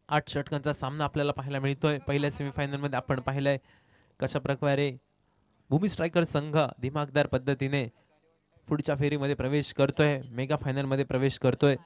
8 षटकांचा सामना आपल्याला पाहायला मिळतोय. पहिल्या सेमीफायनल मध्ये आपण पाहिलंय कशा प्रकारे भूमी स्ट्रायकर संघ दिमागदार पद्धतीने पुढच्या फेरीमध्ये प्रवेश करतोय, मेगा फायनल मध्ये प्रवेश करतोय.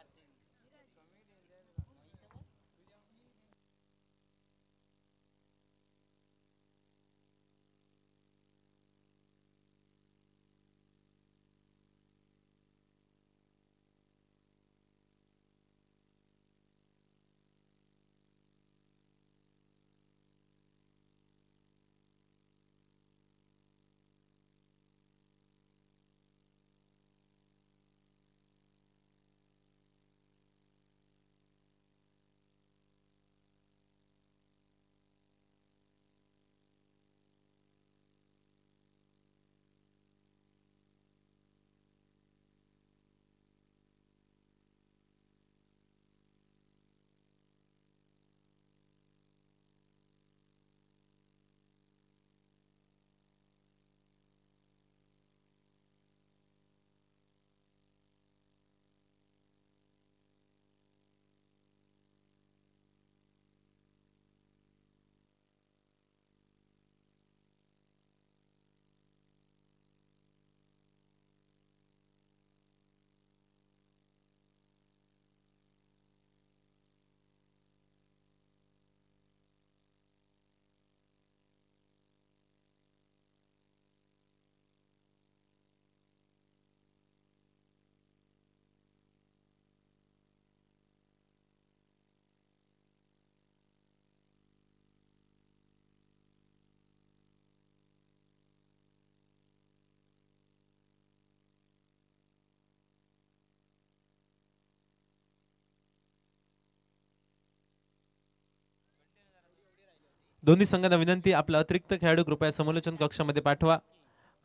दोन्ही संघांना विनंती, आपला अतिरिक्त खेळाडू कृपया समालोचन कक्षामध्ये पाठवा.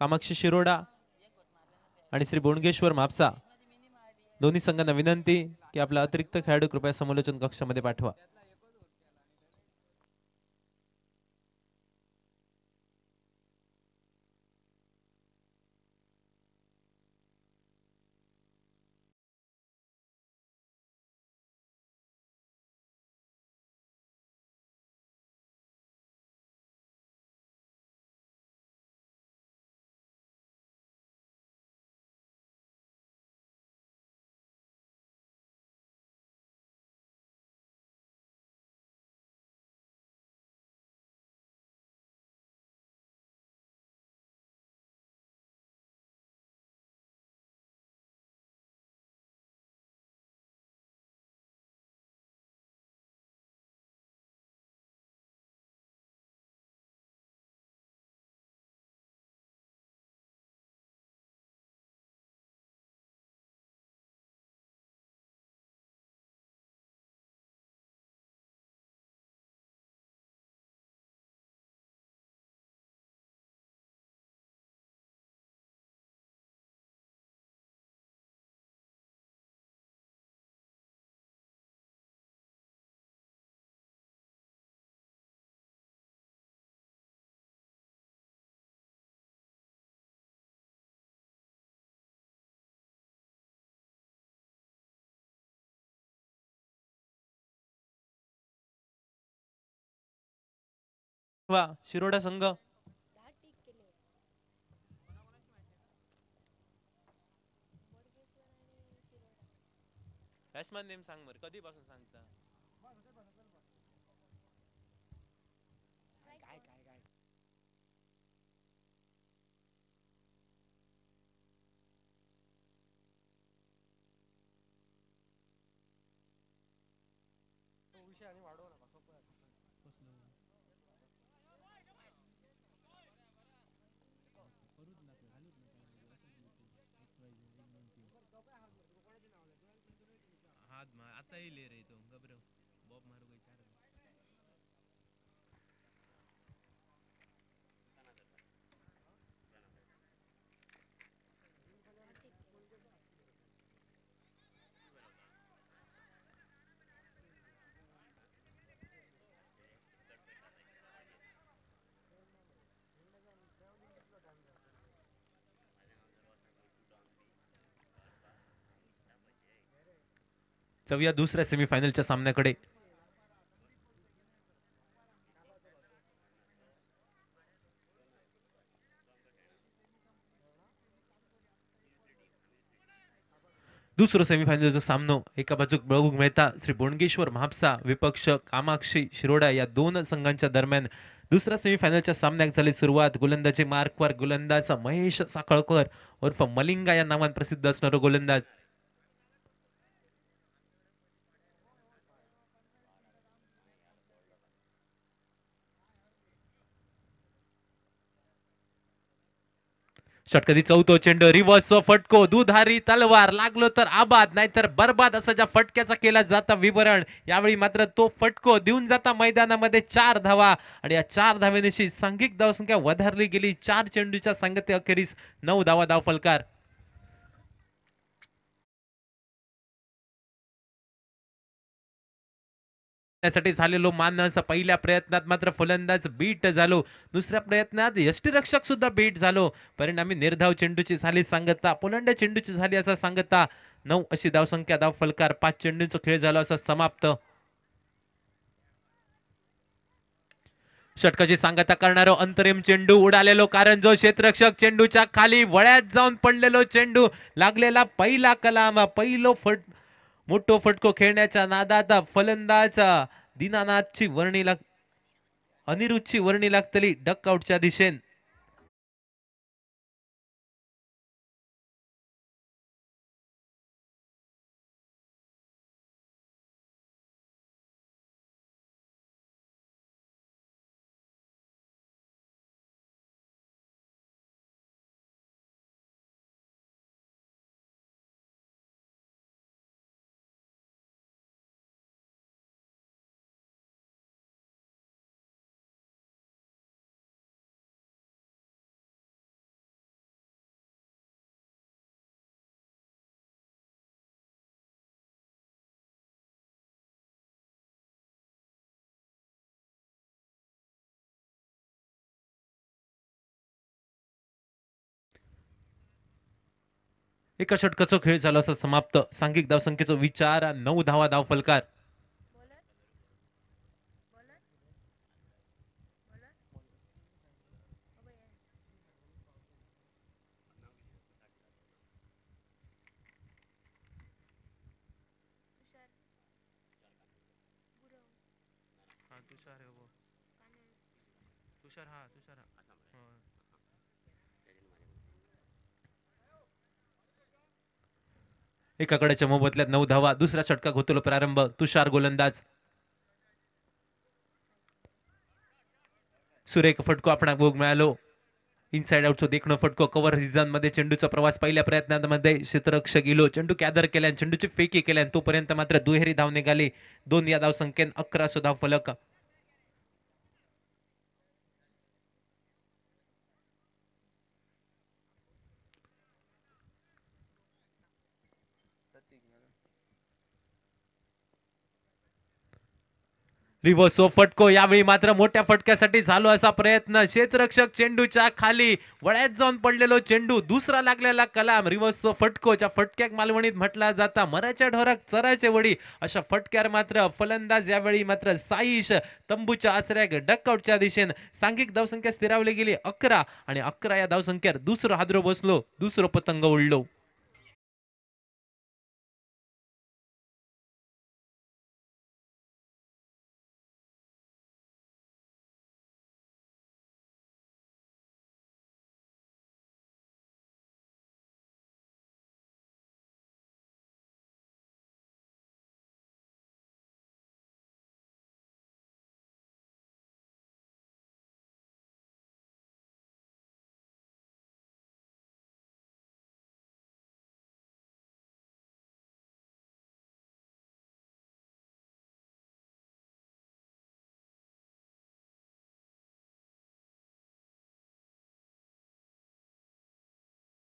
कामाक्षी शिरोडा आणि श्री बोणगेश्वर म्हापसा, दोन्ही संघांना विनंती की आपला अतिरिक्त खेळाडू कृपया समालोचन कक्षामध्ये पाठवा. वा शिरोडा संघ, बॅट्समॅन नेम सांग बरं, कधीपासून सांगता. आता येईल रे तो घबरव बॉब मारू विचार. जाऊया दुसऱ्या सेमीफायनलच्या सामन्याकडे. दुसरो सेमीफायनलचो सामनो एका बाजूक बघूक मेळता श्री बोडगेश्वर म्हापसा विपक्ष कामाक्षी शिरोडा या दोन संघांच्या दरम्यान दुसऱ्या सेमीफायनलच्या सामन्याक झाली सुरुवात. गोलंदाजी मार्कवर गोलंदाज महेश साखळकर उर्फ मलिंगा या नावान प्रसिद्ध असणारो गोलंदाज. षटकरी चौथो चेंडू रिव्हर्स फटको दुधारी तलवार लागलो तर आबाद नाहीतर बरबाद असा ज्या फटक्याचा केला जाता विवरण. यावेळी मात्र तो फटको देऊन जाता मैदानामध्ये 4 धावा आणि या 4 धावेनिशी सांघिक धावसंख्या वधारली गेली. 4 चेंडूच्या सांगते अखेरीस 9 धावा धावफलकार. साठी झालेलो मानस पहिल्या प्रयत्नात मात्र फलंदाज बीट झालो. दुसऱ्या प्रयत्नात यष्टीरक्षक सुद्धा बीट झालो. परिणामी निर्धाव चेंडूची झाली सांगता पोलंड चेंडूची झाली असं सांगता 9 अशी धावसंख्या धावफलकार. 5 चेंडूंचा खेळ झाला असं समाप्त. षटकाची सांगता करणारो अंतरिम चेंडू उडालेलो कारण जो क्षेत्ररक्षक चेंडूच्या खाली वळ्यात जाऊन पडलेलो चेंडू लागलेला पहिला कलाम पहिलो मोठो फटको खेळण्याच्या नादात फलंदाज दीनानाथची वर्णी अनिरुद्धची वर्णी लागतली डकआउटच्या दिशेन. एका षटकाचा खेळ झाला असं समाप्त. सांघिक धावसंख्येचा विचार 9 धावा धावफलकार. एकाकडेच्या मोबदल्यात 9 धावा. दुसऱ्या षटकात होतो प्रारंभ. तुषार गोलंदाज. सुरेख फटको आपण भोग मिळालो. इनसाइड आउटचा देखणं फटको कव्हर रिझन मध्ये चेंडूचा प्रवास पहिल्या प्रयत्नांमध्ये क्षेत्ररक्षक गेलो चेंडू कॅदर केल्या चेंडूची फेकी केल्या तोपर्यंत मात्र दुहेरी धाव निघाली. 2 या धावसंख्येन 11 धाव फलक. रिव्हर्स फटको यावेळी मात्र मोठ्या फटक्यासाठी झालो असा प्रयत्न. क्षेत्ररक्षक चेंडूच्या खाली वळ्यात जाऊन पडलेलो चेंडू दुसरा लागलेला कलाम. रिव्हर्स फटकोच्या फटक्याक मालवणीत म्हटला जाता मराच्या ढोराक चराचे वडी अशा फटक्यावर मात्र फलंदाज यावेळी मात्र साईश तंबूच्या आसऱ्याक डकआउटच्या दिशेन. सांघिक धावसंख्या स्थिरावली गेली 11 आणि 11 या धावसंख्येवर दुसरं हादरो बसलो दुसरं पतंग उडलो.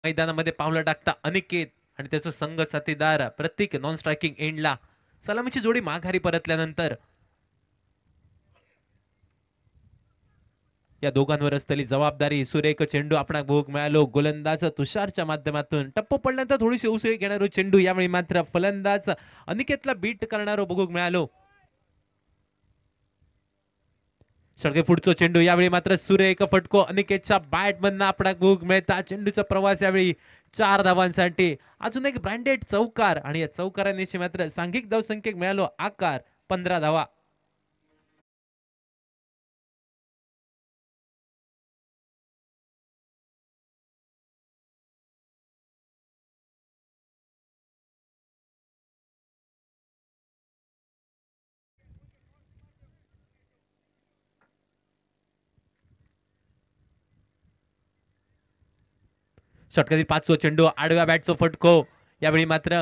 मैदानामध्ये पावलं टाकता अनिकेत आणि त्याचा संघ साथीदार प्रत्येक नॉन स्ट्रायकिंग एंडला. सलामीची जोडी माघारी परतल्यानंतर या दोघांवर असलेली जबाबदारी. सुरेख चेंडू आपण भोग मिळालो. गोलंदाज तुषारच्या माध्यमातून टप्पो पडल्यानंतर थोडीशी उसळी घेणारो चेंडू यावेळी मात्र फलंदाज अनिकेतला बीट करणारो बघूक मिळालो. षटके पुढचा चेंडू यावेळी मात्र सुरेख फटको अनिकेतच्या बॅट मधनं आपणाक भूक मिळता. चेंडूचा प्रवास यावेळी 4 धावांसाठी. अजून एक ब्रँडेड चौकार आणि या चौकारानिशी मात्र सांघिक धावसंख्येक मिळालो आकार 15 धावा. षटकातील 5 चेंडू आडव्या बॅटचा फटको यावेळी मात्र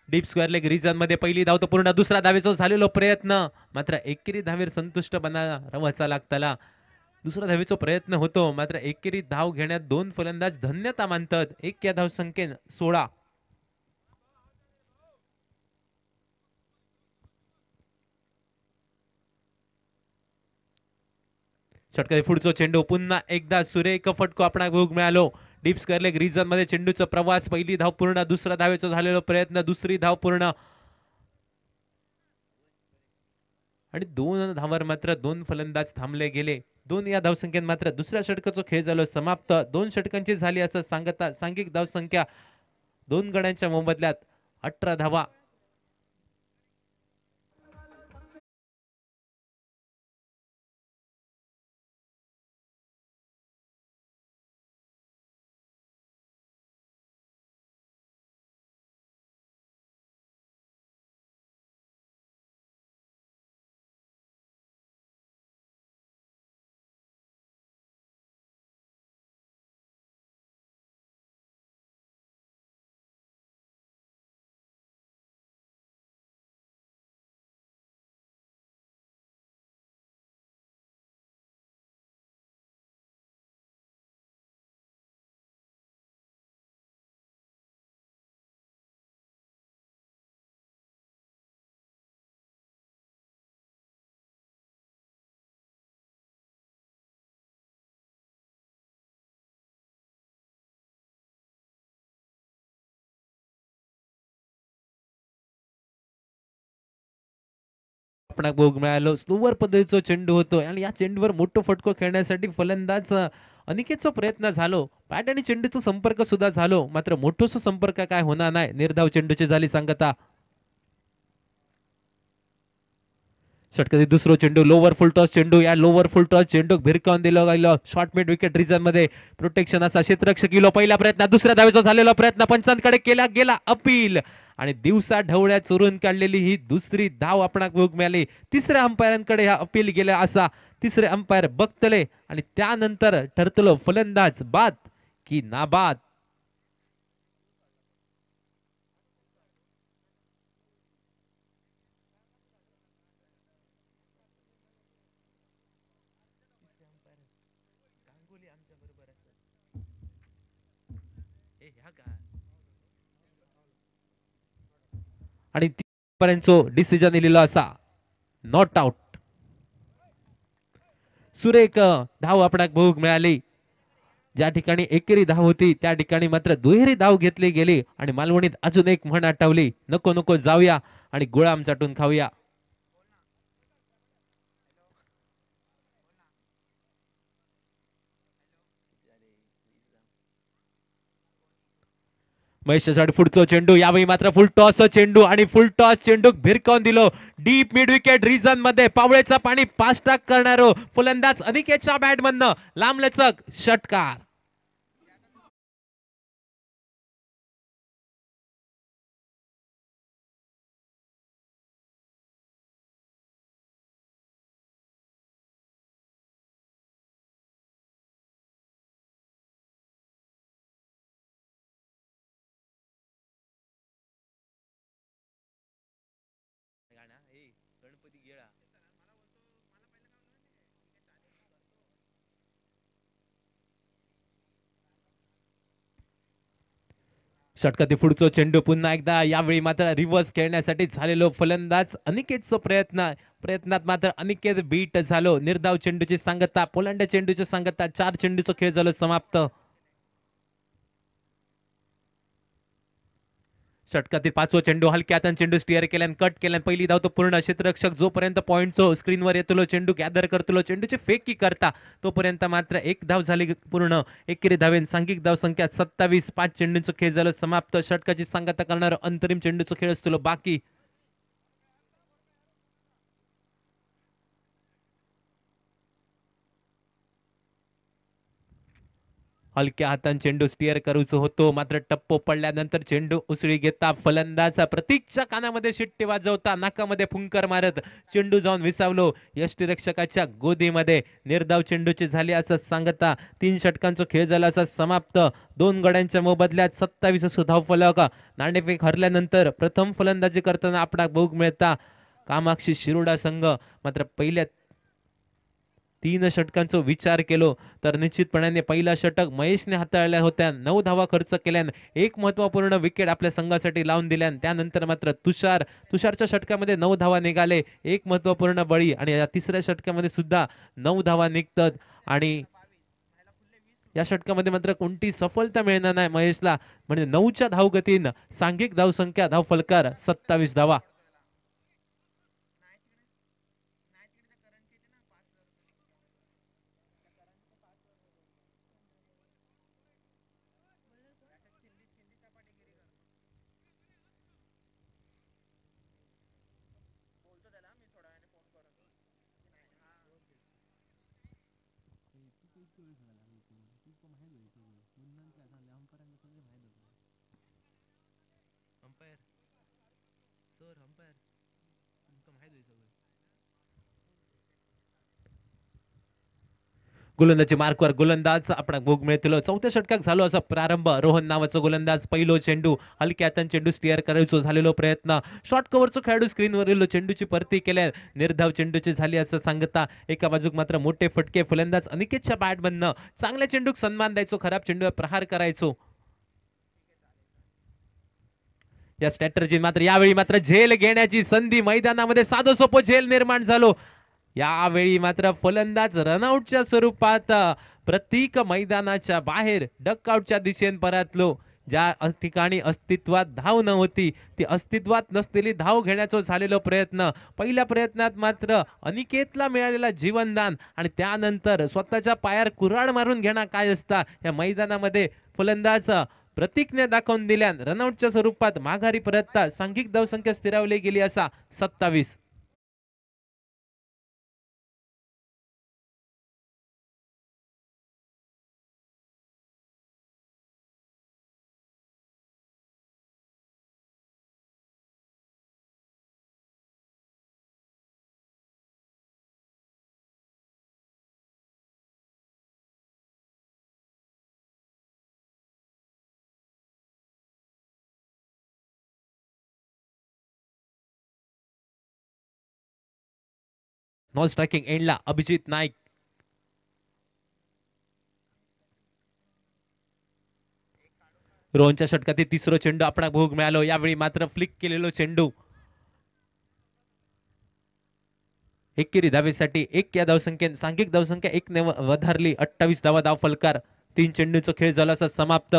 डीप स्क्वेअर लेग रिजन मध्ये पहिली धाव तर पूर्ण. दुसरा धावेचा झालेलो प्रयत्न मात्र एकेरी धावेर संतुष्टपणा रवाचा लागताला. दुसरा धावेचा प्रयत्न होतो मात्र एकेरी धाव घेण्यात दोन फलंदाज धन्यता मानतात. एक या धाव संख्येन 16. षटकातील पुढचा चेंडू पुन्हा एकदा सुरेख फटको आपणाक भोग मिळालो. डीप स्क्वेअर लेग रिजन मध्ये चेंडूचा प्रवास. पहिली धाव पूर्ण. दुसरा धावेचा झालेला प्रयत्न. दुसरी धाव पूर्ण आणि 2 धावांवर मात्र 2 फलंदाज थांबले गेले. 2 या धावसंख्येत मात्र दुसऱ्या षटकाचा खेळ झालो समाप्त. 2 षटकांची झाली असं सांगता सांघिक धावसंख्या 2 गड्यांच्या मोबदल्यात 18 धावा. आपणाक भोग मिळालो. स्लोवर पद्धतीचा चेंडू होतो आणि या चेंडूवर मोठा फटको खेळण्यासाठी फलंदाज अनिकेतचा प्रयत्न झालो. बॅट आणि चेंडूचा संपर्क सुद्धा झालो मात्र मोठोसा संपर्क काय होणार नाही. निर्धाव चेंडूची झाली सांगता. षटकातील दुसरा चेंडू लोवर फुल टॉस चेंडू. या लोवर फुल टॉस चेंडू भिरकावून दिलं गेलं. शॉर्ट मिड विकेट रिजन मध्ये प्रोटेक्शन असा क्षेत्ररक्षक किलो. पहिल्या प्रयत्न. दुसऱ्या धावेचा झालेला प्रयत्न पंचांकडे केला गेला अपील आणि दिवसा ढवळ्या चोरून काढलेली ही दुसरी धाव आपणाक भोग मिळाली. तिसऱ्या अंपायरांकडे हा अपील गेला असा तिसरे अंपायर बघतले आणि त्यानंतर ठरतलो फलंदाज बाद की नाबाद. आणि पर्यंत डिसिजन दिलेला असा नॉट आउट. सुरेख धाव आपणाक भोग मिळाली. ज्या ठिकाणी एकेरी धाव होती त्या ठिकाणी मात्र दुहेरी धाव घेतली गेली आणि मालवणीत अजून एक म्हण आठवली. नको नको जाऊया आणि गुळाम चाटून खाऊया. महेशसाठी पुढचा चेंडू. यावेळी मात्र फुल टॉस चेंडू आणि फुल टॉस चेंडू भिरकावून दिलो डीप मिड विकेट रिजन मध्ये. पावळेचा पाणी पास्टाक करणारो फलंदाज अनिकेतच्या बॅट मधनं लांबलचक षटकार. षटकातील पुढचा चेंडू पुन्हा एकदा. यावेळी मात्र रिव्हर्स खेळण्यासाठी झालेलो फलंदाज अनिकेतचा प्रयत्नात मात्र अनिकेत बीट झालो. निर्धाव चेंडूची सांगता. पोलांड चेंडूची सांगता. 4 चेंडूचा खेळ झालो समाप्त. षटकातील 5वा चेंडू हलक्या हाताने चेंडू स्टिअर केल्यान कट केल्यान पहिली धाव तो पूर्ण. क्षेत्ररक्षक जोपर्यंत पॉइंटचो स्क्रीनवर येतो चेंडू गॅदर करतो चेंडूची फेकी करता तोपर्यंत मात्र एक धाव झाली पूर्ण. एकेरी धावेन सांघिक धाव संख्या 27. 5 चेंडूंचा खेळ झाला समाप्त. षटकाची सांगता करणार अंतरिम चेंडूचा खेळ असतो बाकी. हलक्या हाताने चेंडू स्टिअर करूचो होतो मात्र टप्पो पडल्यानंतर चेंडू उसळी घेता फलंदाजा प्रतीकच्या कानामध्ये शिट्टी वाजवता नाकामध्ये फुंकर मारत चेंडू जाऊन विसावलो यष्टीरक्षकाच्या गोदीमध्ये. निर्धाव चेंडूची झाली असं सांगता 3 षटकांचा खेळ झाला असा समाप्त. 2 गड्यांच्या मोबदल्यात 27 धाव फलक. नाणेफेक हरल्यानंतर प्रथम फलंदाजी करताना आपला भोग मिळता कामाक्षी शिरोडा संघ. मात्र पहिल्या 3 षटकांचा विचार केलो तर निश्चितपणाने पहिला षटक महेशने हाताळल्या होत्या. 9 धावा खर्च केल्यान एक महत्वपूर्ण विकेट आपल्या संघासाठी लावून दिल्यान त्यानंतर मात्र तुषारच्या षटकामध्ये 9 धावा निघाले, एक महत्वपूर्ण बळी. आणि या तिसऱ्या षटकामध्ये सुद्धा 9 धावा निघतात आणि या षटकामध्ये मात्र कोणती सफलता मिळणार नाही महेशला. म्हणजे 9च्या धावगतीनं सांघिक धावसंख्या धाव फलकार 27 धावा. गोलंदाजी मार्कवर गोलंदाज आपण भोग मिळतो. चौथ्या षटकात झालो असा प्रारंभ. रोहन नावाचा गोलंदाज पहिलो चेंडू हलक्या हाताने चेंडू स्टिअर करायचो झालेलो प्रयत्न. शॉर्ट कव्हरचा खेळाडू स्क्रीनवरील चेंडूची परती केल्या निर्धाव चेंडूची झाली असं सांगता एका बाजूक मात्र मोठे फटके. फलंदाज अनिकेतच्या बॅट बंद. चांगल्या चेंडूक सन्मान द्यायचो, खराब चेंडूवर प्रहार करायचो. या स्ट्रॅटर्जी मात्र यावेळी मात्र झेल घेण्याची संधी मैदानामध्ये साधं सोपं झेल निर्माण झालो. यावेळी मात्र फलंदाज रनआउटच्या स्वरूपात प्रतीक मैदानाच्या बाहेर डकआउटच्या दिशेने परतलो. ज्या ठिकाणी अस्तित्वात धाव नव्हती ती अस्तित्वात नसलेली धाव घेण्याचा झालेला प्रयत्न. पहिल्या प्रयत्नात मात्र अनिकेतला मिळालेला जीवनदान आणि त्यानंतर स्वतःच्या पायावर कुऱ्हाड मारून घेणं काय असता या मैदानामध्ये फलंदाज प्रतीकने दाखवून दिल्यान रनआउटच्या स्वरूपात माघारी परतता सांघिक धावसंख्या स्थिरावली गेली असा 27. नॉन स्ट्रायकिंग एंडला अभिजित नाईक. रोहनच्या षटकातील तिसरा चेंडू आपण भोग मिळालो. यावेळी मात्र फ्लिक केलेलो चेंडू एकेरी धावेसाठी एक या धावसंख्येने सांघिक धावसंख्या 1 ने वधारली. 28 धावा धाव फलकार. 3 चेंडूचा खेळ झाला असा समाप्त.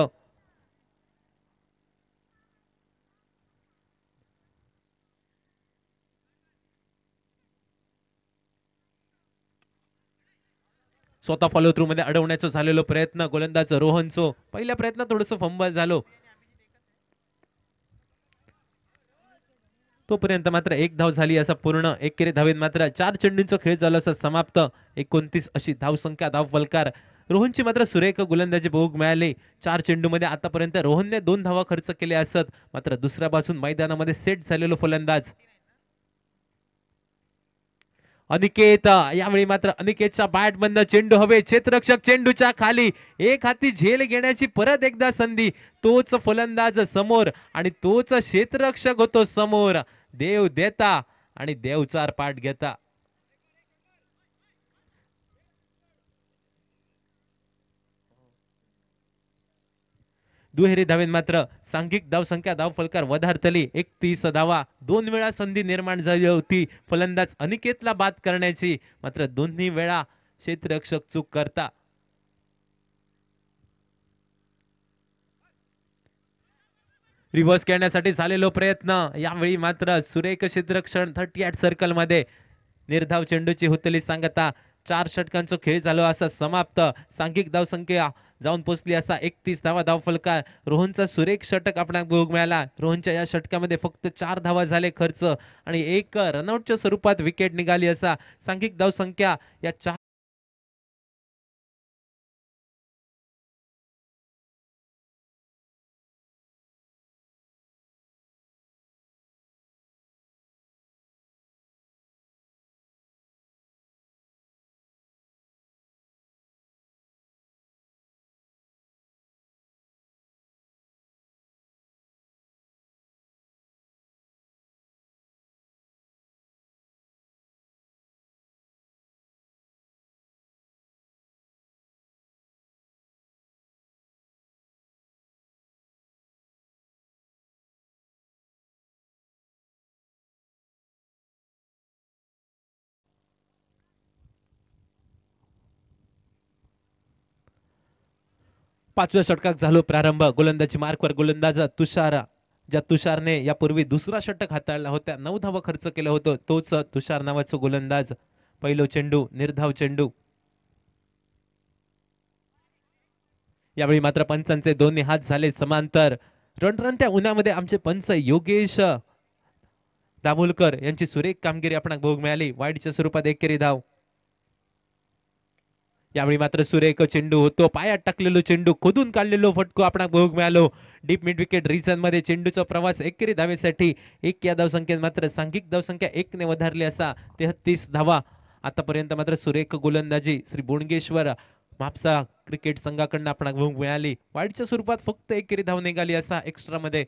स्वतः फॉलो थ्रू मध्ये अडवण्याचा झालेलो प्रयत्न गोलंदाज रोहनचो. पहिल्या प्रयत्नात थोडस फंबल झालो. तोपर्यंत मात्र एक धाव झाली असा पूर्ण. एकेरी धावेत मात्र 4 चेंडूंचा खेळ झाला असा समाप्त. 29 अशी धावसंख्या धाव फलकार. रोहनची मात्र सुरेख गोलंदाजी भोग मिळाली. 4 चेंडूमध्ये आतापर्यंत रोहनने 2 धावा खर्च केले असत मात्र दुसऱ्या बाजून मैदानामध्ये सेट झालेलो फलंदाज अनिकेत. यावेळी मात्र अनिकेतचा बॅट बंद. चेंडू हवे. क्षेत्ररक्षक चेंडूच्या खाली. एक हाती झेल घेण्याची परत एकदा संधी. तोच फलंदाज समोर आणि तोच क्षेत्ररक्षक होतो समोर. देव देता आणि देवचार पाठ घेता. दुहेरी धावेन मात्र सांघिक धाव संख्या धाव फलकार वधारतली. 31 धावा. 2 वेळा संधी निर्माण झाली होती फलंदाज अनिकेतला बाद करण्याची मात्र दोन्ही वेळा क्षेत्ररक्षक चूक करता. रिव्हर्स खेळण्यासाठी झालेलो प्रयत्न, यावेळी मात्र सुरेख क्षेत्ररक्षण 38 सर्कल मध्ये निर्धाव चेंडूची हुतली सांगता. 4 षटकांचा खेळ झालो असा समाप्त. सांघिक धावसंख्या जाऊन पोहोचली असा 31 धावा धाव फलकार. रोहनचा सुरेख षटक आपल्याला बघूक मिळाला. रोहनच्या या षटकामध्ये फक्त 4 धावा झाले खर्च आणि एक रनआउटच्या स्वरूपात विकेट निघाली असा सांघिक धावसंख्या या 4 5व्या षटकात झालो प्रारंभ. गोलंदाजी मार्कवर गोलंदाज तुषार, ज्या तुषारने यापूर्वी दुसरा षटक हाताळला होता, 9 धावा खर्च केलं होतं, तोच तुषार नावाचा गोलंदाज. पहिलो चेंडू निर्धाव चेंडू. यावेळी मात्र पंचांचे दोन्ही हात झाले समांतर. रणरणत्या उन्हामध्ये आमचे पंच योगेश दाभोलकर यांची सुरेख कामगिरी आपण बघूक मिळाली. वाईडच्या स्वरूपात एकेरी धाव. यावेळी मात्र सुरेख चेंडू होतो, पायात टाकलेलो चेंडू, खोदून काढलेलो फटको आपण बघूक मिळालो. डीप मिड विकेट रिजन मध्ये चेंडूचा प्रवास एकेरी धावेसाठी. एक या धावसंख्येत मात्र सांघिक धावसंख्या 1 ने वधारली असा 33 धावा. आतापर्यंत मात्र सुरेख गोलंदाजी श्री बोणगेश्वर म्हापसा क्रिकेट संघाकडून आपण बघूक मिळाली. वाईडच्या स्वरूपात फक्त एकेरी धाव निघाली असा एक्स्ट्रा मध्ये.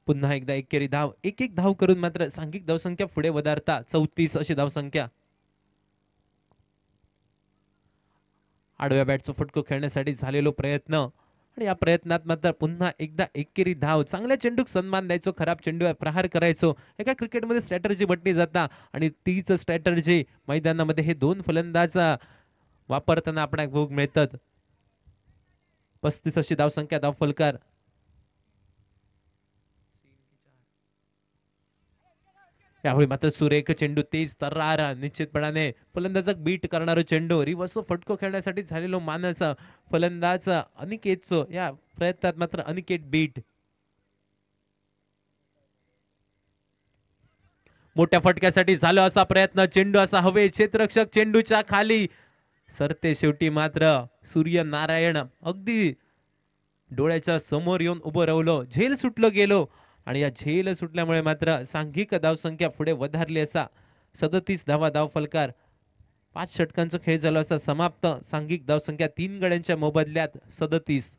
पुन्हा एकदा एकेरी धाव. एक एक धाव करून मात्र सांघिक धावसंख्या पुढे वधारता 34 अशी धावसंख्या. आडव्या बॅटचा फटको खेळण्यासाठी झालेलो प्रयत्न आणि या प्रयत्नात मात्र पुन्हा एकदा एकेरी धाव. चांगल्या चेंडूक सन्मान द्यायचो, खराब चेंडू प्रहार करायचो. एका क्रिकेटमध्ये स्ट्रॅटर्जी बटली जाता आणि तीच स्ट्रॅटर्जी मैदानामध्ये हे दोन फलंदाज वापरताना आपण बघूक मिळतात. 35 अशी धावसंख्या धाव फलकार. यावेळी मात्र सुरेख चेंडू, तेज तर्रार, निश्चितपणाने फलंदाजाक बीट करणारो चेंडू. रिव्हर्स फटको खेळण्यासाठी झालेलो मानस फलंदाज अनिकेतचो या प्रयत्नात मात्र अनिकेत बीट. मोठ्या फटक्यासाठी झाला असा प्रयत्न. चेंडू असा हवे, क्षेत्ररक्षक चेंडूच्या खाली सरते. शेवटी मात्र सूर्यनारायण अगदी डोळ्याच्या समोर येऊन उभं राहिलो. झेल सुटलो गेलो आणि या झेल सुटल्यामुळे मात्र सांघिक धावसंख्या पुढे वधारली असा 37 धावा धाव फलकार. 5 षटकांचा खेळ झाला असा समाप्त. सांघिक धावसंख्या 3 गड्यांच्या मोबदल्यात 37.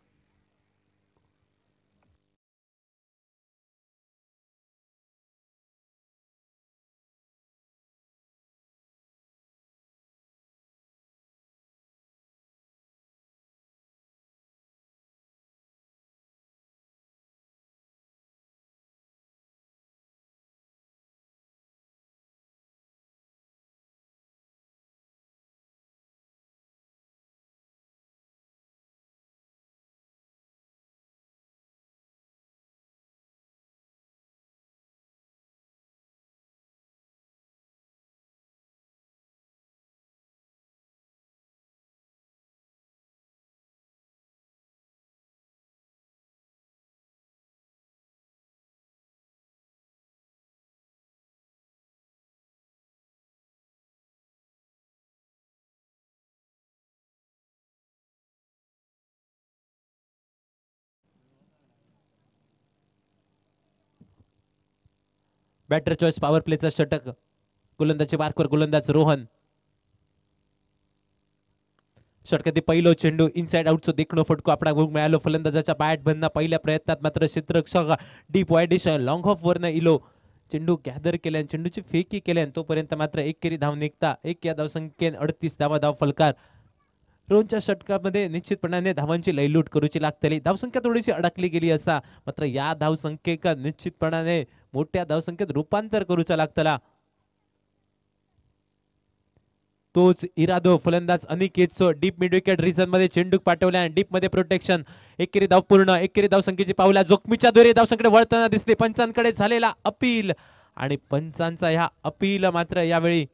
बॅटर चॉईस पॉवर प्लेचा षटक. गोलंदाजी मार्कवर गोलंदाज रोहन. षटकातील पहिलो चेंडू इनसाइड आउटचो देखणो फटको आपल्याला बघूक मिळालो. फलंदाजाच्या बॅट बंद पहिल्या प्रयत्नात मात्र क्षेत्ररक्षक डीप वाईडिश लॉंग ऑफ वरनं इलो. चेंडू गॅदर केल्यान, चेंडूची फेकी केल्यान तोपर्यंत मात्र एकेरी धाव निघता. एक या धावसंख्येन 38 धावा धाव फलकार. रोहनच्या षटकामध्ये निश्चितपणाने धावांची लयलूट करूची लागतली. धावसंख्या थोडीशी अडकली गेली असा, मात्र या धावसंख्येका निश्चितपणाने मोठ्या धावसंख्येत रूपांतर करूचा लागतला. तोच इरादो फलंदाज अनिकेतचो डीप मिड विकेट रिजन मध्ये चेंडू पाठवल्या. डीप मध्ये प्रोटेक्शन. एकेरी धाव पूर्ण. एकेरी धावसंख्येची पावला जोखमीच्या दोरी धावसंख्येकडे वळताना दिसते. पंचांकडे झालेला अपील आणि पंचांचा ह्या अपील मात्र यावेळी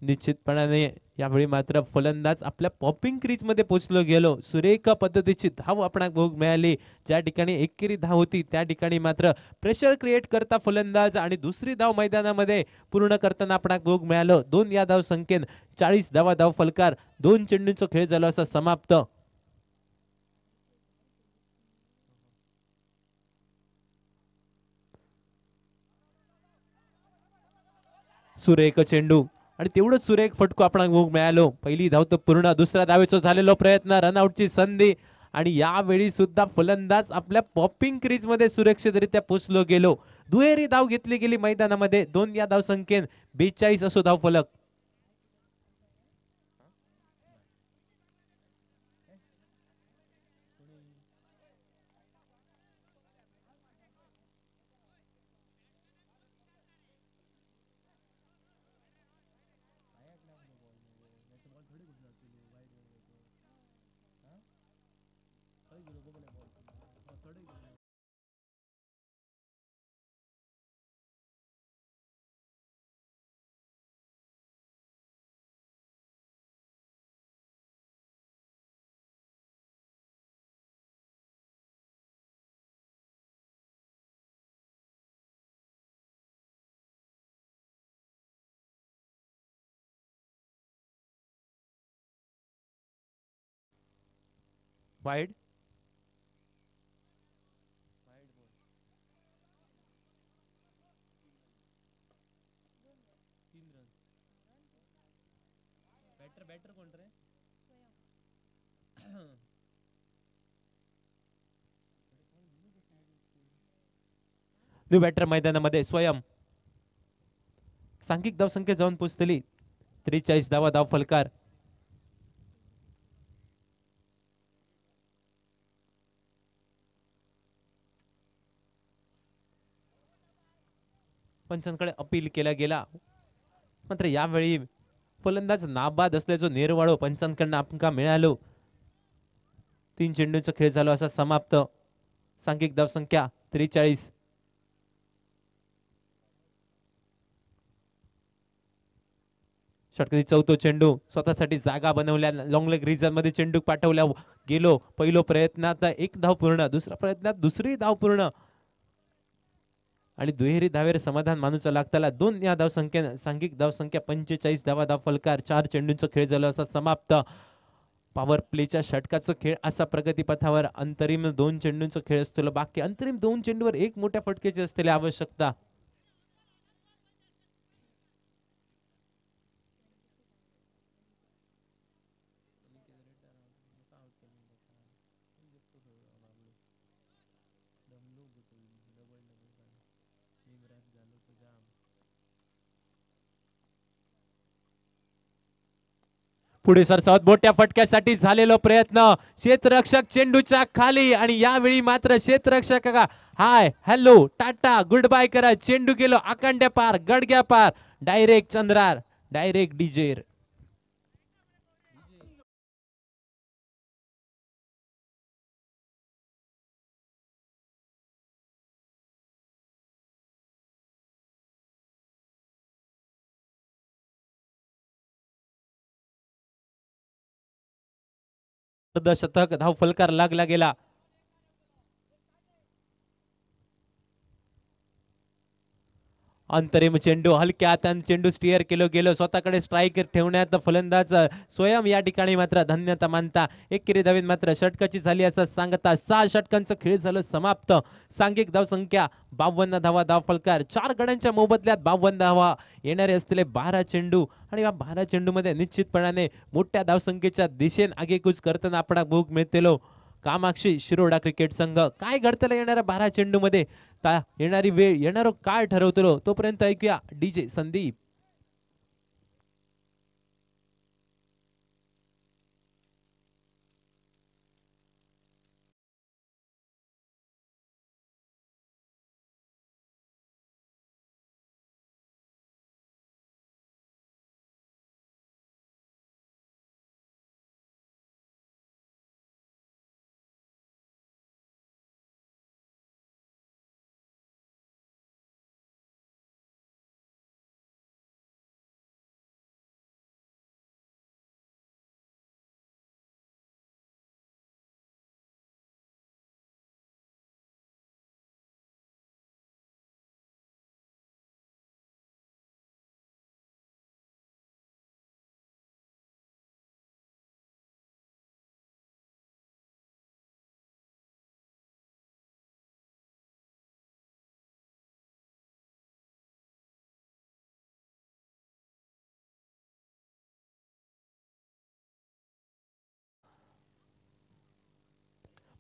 निश्चितपणाने यावेळी मात्र फलंदाज आपल्या पॉपिंग क्रीज मध्ये पोहोचलो गेलो. सुरेख पद्धतीची धाव आपणाक भोग मिळाली. ज्या ठिकाणी एकेरी धाव होती त्या ठिकाणी मात्र प्रेशर क्रिएट करता फलंदाज आणि दुसरी धाव मैदानामध्ये पूर्ण करताना आपणाक भोग मिळालं. 2 या धाव संख्येन 40 धावा धाव फलकार. 2 चेंडूंचा खेळ झाला असा समाप्त. सुरेख चेंडू आणि तेवढंच सुरेख फटको आपणाक भोग मिळालो. पहिली धाव तर पूर्ण. दुसऱ्या धावेचा झालेलो प्रयत्न. रनआउटची संधी आणि यावेळी सुद्धा फलंदाज आपल्या पॉपिंग क्रीज मध्ये सुरक्षितरित्या पोहोचलो गेलो. दुहेरी धाव घेतली गेली मैदानामध्ये. 2 या धाव संख्येन 42 असो धाव फलक. वाईड. बॅटर कोण रे? न्यू बॅटर मैदानामध्ये स्वयं. सांघिक धावसंख्या जाऊन पोहोचतली 43 धावा धाव फलकार. पंचांकडे अपील केला गेला. मात्र यावेळी फलंदाज नाबाद असल्याचो निर्वाळो पंचांकडनं आपल्याला मिळालो. 3 चेंडूंचा खेळ झाला असा समाप्त. सांघिक धावसंख्या 43. षटकातील चौथो चेंडू. स्वतःसाठी जागा बनवल्या. लॉंग लेग रिजन मध्ये चेंडू पाठवल्या गेलो. पहिलो प्रयत्नात 1 धाव पूर्ण. दुसऱ्या प्रयत्नात दुसरी धाव पूर्ण आणि दुहेरी धावेर समाधान मानूचा लागताला. 2 या धाव संख्येने सांघिक धाव संख्या 45 धावा धाव फलकार. 4 चेंडूंचा खेळ झाला असा समाप्त. पॉवर प्लेच्या षटकाचा खेळ असा प्रगतीपथावर. अंतरिम 2 चेंडूंचा खेळ असतो बाकी. अंतरिम 2 चेंडूवर 1 मोठ्या फटकेची असलेली आवश्यकता. पुढे सरसावत मोठ्या फटक्यासाठी झालेला प्रयत्न. क्षेत्ररक्षक चेंडूच्या खाली आणि यावेळी मात्र क्षेत्ररक्षक hi hello tata good bye करा. चेंडू गेलो आकांड्या पार गडग्या पार. डायरेक्ट चंद्रार डायरेक्ट डीजेर. शतक धाव फलकार लागला गेला. अंतरिम चेंडू हलक्या हाताने चेंडू स्टिअर केलो गेलो. स्वतःकडे स्ट्राईक ठेवण्यात फलंदाज स्वयं या ठिकाणी मात्र धन्यता मानता. एकेरी धावेत मात्र षटकाची झाली असं सांगता 6 षटकांचा खेळ झालं समाप्त. सांघिक धाव संख्या 52 धावा धाव फलकार. 4 गड्यांच्या मोबदल्यात 52 धावा. येणारे असलेले 12 चेंडू आणि या 12 चेंडू मध्ये निश्चितपणाने मोठ्या धावसंख्येच्या दिशेने आगेकूच करताना आपण भोग मिळतेलो कामाक्षी शिरोडा क्रिकेट संघ. काय घडतलं येणाऱ्या 12 चेंडू मध्ये येणारी वेळ येणारो काळ ठरवतो तोपर्यंत ऐकूया डीजे संदीप.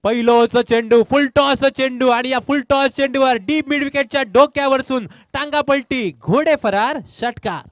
पहिलोच चेंडू फुल टॉस चेंडू आणि या फुल टॉस चेंडूवर डीप मिड विकेटच्या डोक्यावरसून टांगा पलटी घोडे फरार षटकार.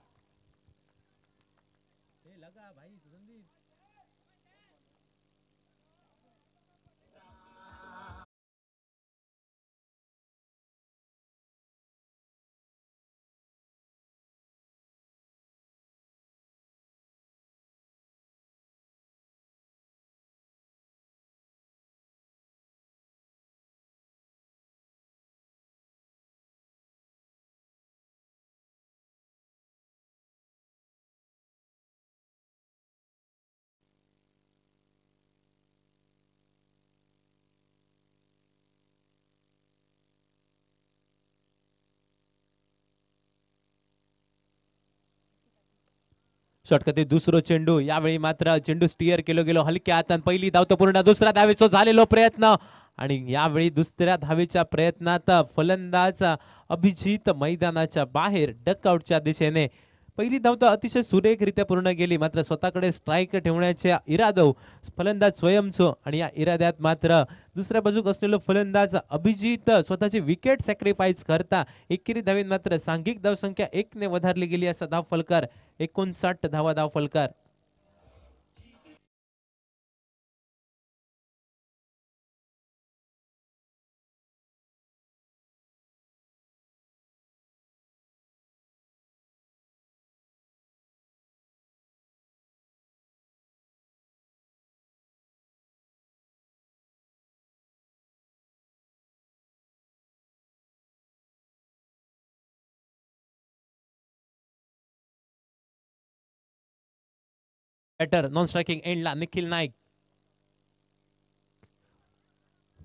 षटकातील दुसरो चेंडू यावेळी मात्र चेंडू स्टिअर केलो गेलो हलक्या हातान पहिली धाव तो पूर्ण दुसऱ्या धावेचा झालेलो प्रयत्न आणि यावेळी दुसऱ्या धावेच्या प्रयत्नात फलंदाज अभिजित मैदानाच्या बाहेर डकआउटच्या दिशेने पहिली धाव तर अतिशय सुरेखरित्या पूर्ण गेली मात्र स्वतःकडे स्ट्राईक ठेवण्याच्या इरादो फलंदाज स्वयंचो आणि या इराद्यात मात्र दुसऱ्या बाजूक असलेलो फलंदाज अभिजित स्वतःची विकेट सॅक्रिफाईस करता एकेरी धावेत मात्र सांघिक धावसंख्या 1 ने वधारली गेली असा धाव फलकार 59 धावा धाव फलकार. बॅटर नॉन स्ट्रायकिंग एंडला निखिल नाईक.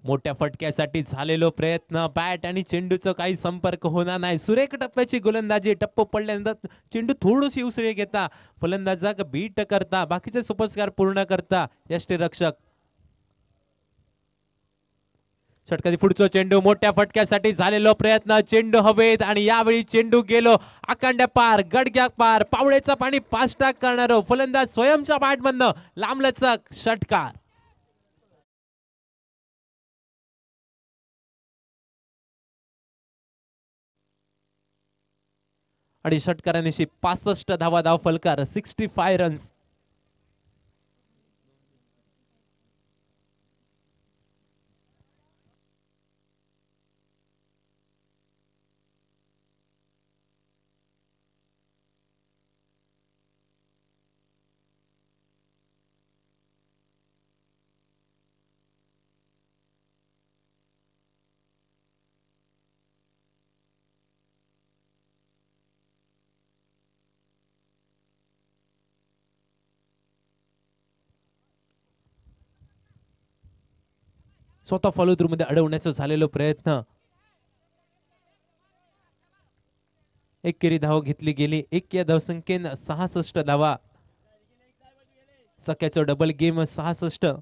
मोठ्या फटक्यासाठी झालेलो प्रयत्न बॅट आणि चेंडूचा काही संपर्क होणार नाही. सुरेख टप्प्याची गोलंदाजी टप्प पडल्यानंतर चेंडू थोडीशी उसळी घेता फलंदाजाक बीट करता बाकीचे सुपस्कार पूर्ण करता यष्टीरक्षक. षटकातील पुढचा चेंडू मोठ्या फटक्यासाठी झालेलो प्रयत्न चेंडू हवेत आणि यावेळी चेंडू गेलो आकांड्या पार गडग्या पार पावळेचा पाणी पाच टाक करणारो फलंदाज स्वयंच्या बॅटमधनं लांबलचक षटकार. आणि षटकारानिशी 65 धावा धाव फलकार 65 रन्स. स्वतः फॉलो थ्रू मध्ये अडवण्याचा झालेलो प्रयत्न एकेरी धाव घेतली गेली. एक या धावसंख्येन 66 धावा सख्याचं डबल गेम 66.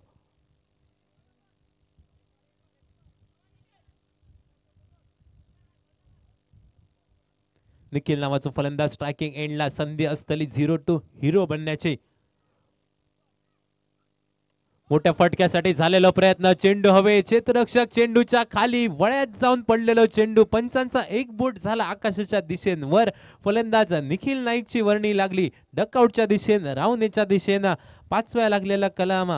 निखिल नावाचा फलंदाज स्ट्रायकिंग एंडला संधी असतली 0-2 हिरो बनण्याची. मोठ्या फटक्यासाठी झालेला प्रयत्न चेंडू हवे क्षेत्ररक्षक चेंडूच्या खाली वळ्यात जाऊन पडलेलो चेंडू पंचांचा एक बोट झाला आकाशाच्या दिशेवर फलंदाज निखिल नाईकची वर्णी लागली डकआउटच्या दिशेनं रावणेच्या दिशेनं पाचव्या लागलेला कलाम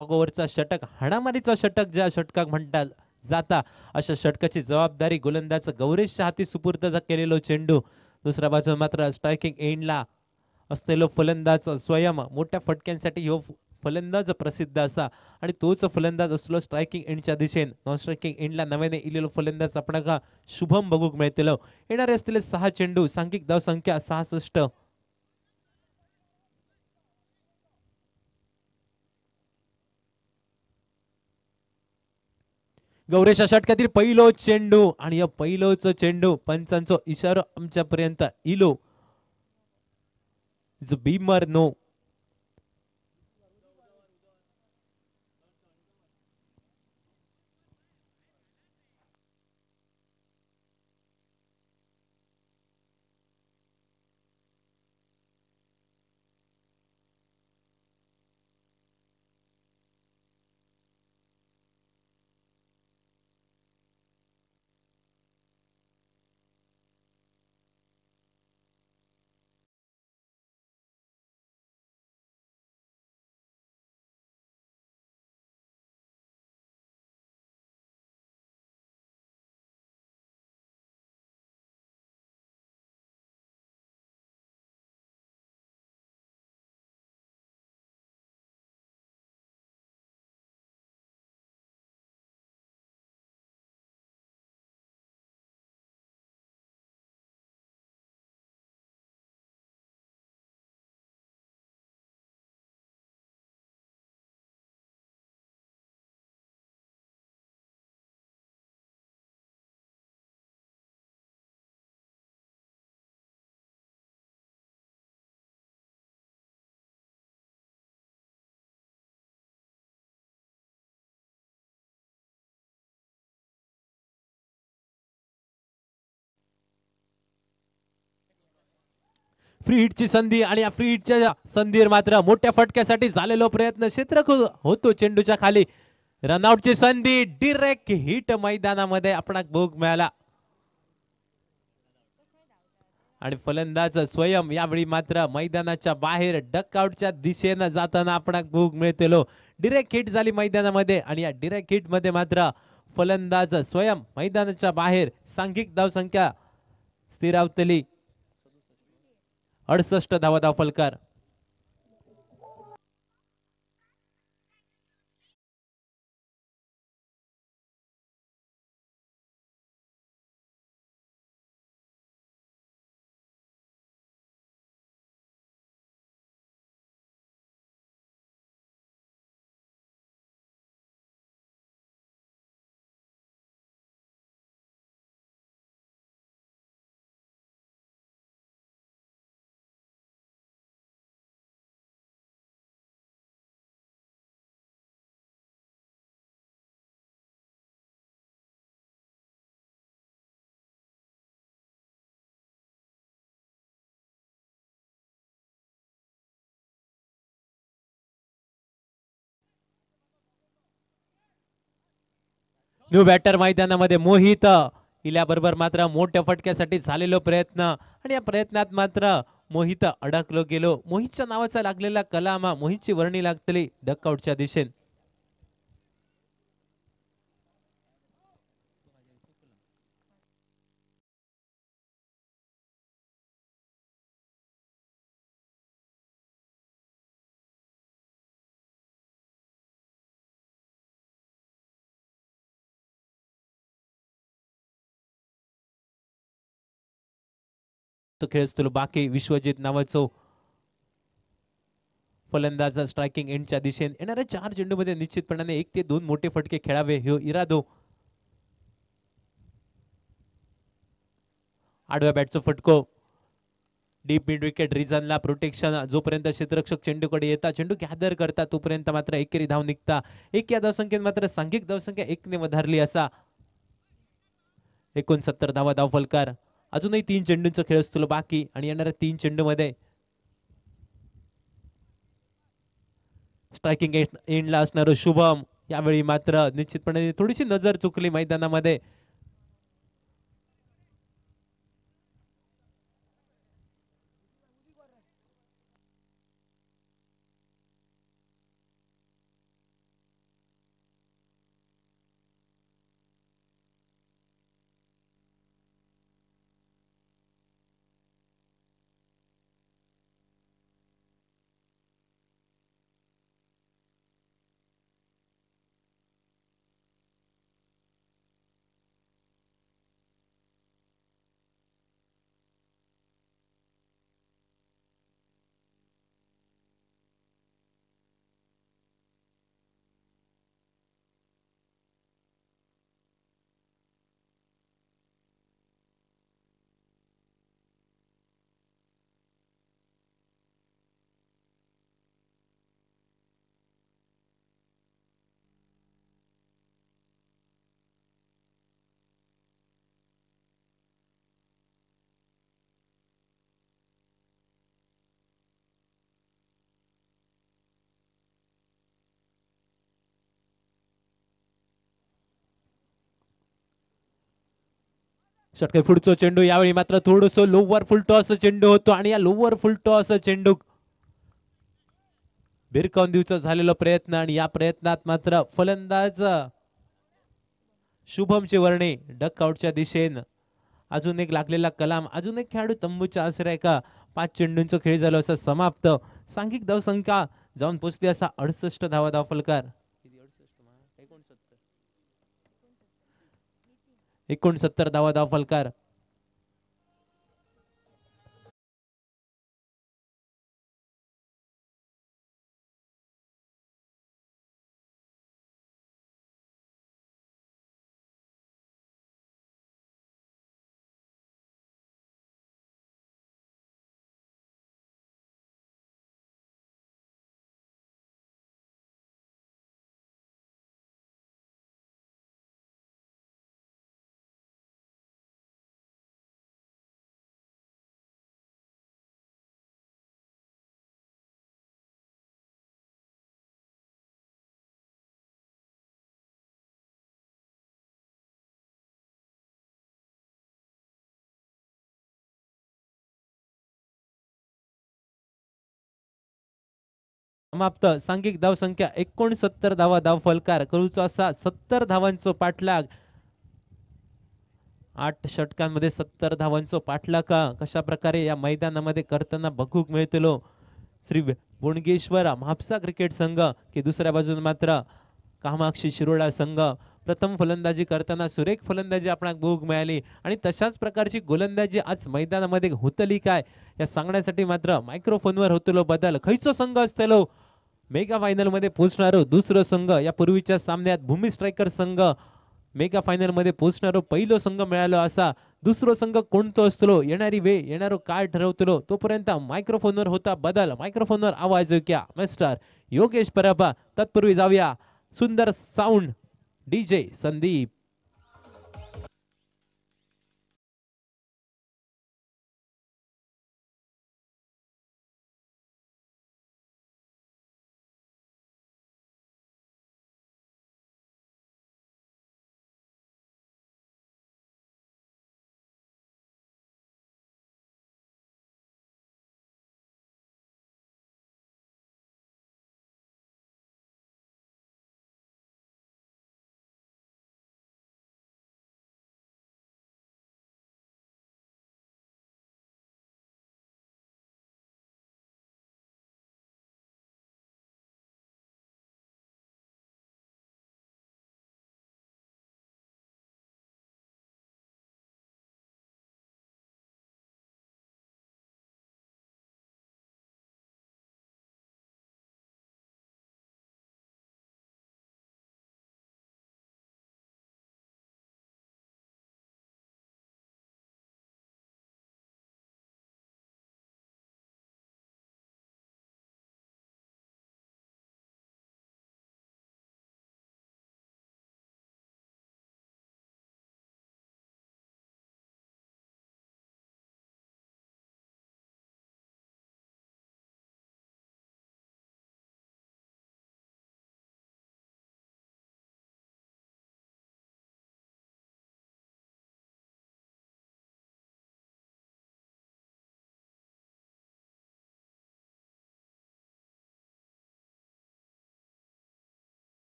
ओव्हरचा षटक हाणामारीचा षटक ज्या षटकाक म्हणतात जाता अशा षटकाची जबाबदारी गोलंदाज गौरेशच्या हाती सुपूर्द केलेलो चेंडू. दुसऱ्या बाजूला मात्र स्ट्रायकिंग एंडला असलेलो फलंदाज स्वयं मोठ्या फटक्यांसाठी ह्यो फलंदाज प्रसिद्ध असा आणि तोच फलंदाज असलो स्ट्रायकिंग एंडच्या दिशेन. नॉन स्ट्रायकिंग एंडला नव्याने इलेलो फलंदाज आपणाका शुभम बघूक मिळतलो. येणारे असलेले 6 चेंडू सांघिक धाव संख्या 66. गौरेशा षटकातील पहिलो चेंडू आणि या पहिलोच चेंडू पंचांचो इशारो आमच्यापर्यंत इलो. इज बीमर नो. फ्री हिटची संधी आणि या फ्री हिटच्या संधीवर मात्र मोठ्या फटक्यासाठी झालेलो प्रयत्न क्षेत्रफळ होतो चेंडूच्या खाली. रनआउटची संधी डिरेक्ट हिट मैदानामध्ये आपणाक भोग मिळाला आणि फलंदाज स्वयं यावेळी मात्र मैदानाच्या बाहेर डकआउटच्या दिशेनं जाताना आपणाक भोग मिळतेलो. डिरेक्ट हिट झाली मैदानामध्ये आणि या डिरेक्ट हिट मध्ये मात्र फलंदाज स्वयं मैदानाच्या बाहेर. सांघिक धावसंख्या स्थिरावतली 68 धावा धाव फलकार. न्यू बॅटर मैदानामध्ये मोहित इल्याबरोबर मात्र मोठ्या फटक्यासाठी झालेलो प्रयत्न आणि या प्रयत्नात मात्र मोहित अडकलो गेलो. मोहितच्या नावाचा लागलेला कलाम मोहितची वर्णी लागतली डकआउटच्या दिशेने. खेळ असतो बाकी विश्वजित नावाचो फलंदाज स्ट्रायकिंग एंडच्या दिशेने. येणाऱ्या 4 चेंडूमध्ये निश्चितपणाने 1 ते 2 मोठे फटके खेळावे ह्यो इरादो. आडव्या बॅटचा फटको डीप मिड विकेट रिजनला प्रोटेक्शन. जोपर्यंत क्षेत्ररक्षक चेंडूकडे येतात चेंडू गॅदर करतात तोपर्यंत मात्र एकेरी धाव निघता. एक या धावसंख्येत मात्र सांघिक धावसंख्या 1 ने वधारली असा 69 धावा धाव फलकार. अजूनही 3 चेंडूंचा खेळ असतो बाकी आणि येणाऱ्या 3 चेंडू मध्ये स्ट्रायकिंग एंडला असणार शुभम. यावेळी मात्र निश्चितपणे थोडीशी नजर चुकली मैदानामध्ये. षटकार पुढचा चेंडू यावेळी मात्र थोडस लोवर फुल टॉस चेंडू होतो आणि या लोवर फुल टॉस चेंडू भिरकावून देऊचा झालेला प्रयत्न आणि या प्रयत्नात मात्र फलंदाज शुभमचे वर्णे डकआउटच्या दिशेनं अजून एक लागलेला कलाम अजून एक खेळाडू तंबूच्या आसऱ्या एका 5 चेंडूंचा खेळ झाला असा समाप्त सांघिक धावसंख्या जाऊन पोहोचली असा 68 धावा धावफलकार 69 धावा धावफलकार समाप्त सांघिक धावसंख्या 69 धावा धावफलकार करूचा असा 70 धावांचा पाठलाग 8 षटकांमध्ये 70 धावांचा पाठलाग कशा प्रकारे या मैदानामध्ये करताना बघूक मिळतलो श्री बोणगेश्वर म्हापसा क्रिकेट संघ की दुसऱ्या बाजूने मात्र कामाक्षी शिरोळा संघ प्रथम फलंदाजी करताना सुरेख फलंदाजी आपणाक बघूक मिळाली आणि तशाच प्रकारची गोलंदाजी आज मैदानामध्ये होतली काय या सांगण्यासाठी मात्र मायक्रोफोनवर होतलो बदल खैचो संघ असतलो मेगा फायनल मध्ये पोहोचणारो दुसरं संघ या पूर्वीच्या सामन्यात भूमी स्ट्रायकर संघ मेगा फायनल मध्ये पोहोचणारो पहिलो संघ मिळालो असा दुसरो संघ कोणतो असतो येणारी वेळ येणारो काय ठरवतलो तोपर्यंत मायक्रोफोनवर होता बदल मायक्रोफोनवर आवाज ऐक्या मिस्टर योगेश परबा तत्पूर्वी जाऊया सुंदर sound DJ Sandeep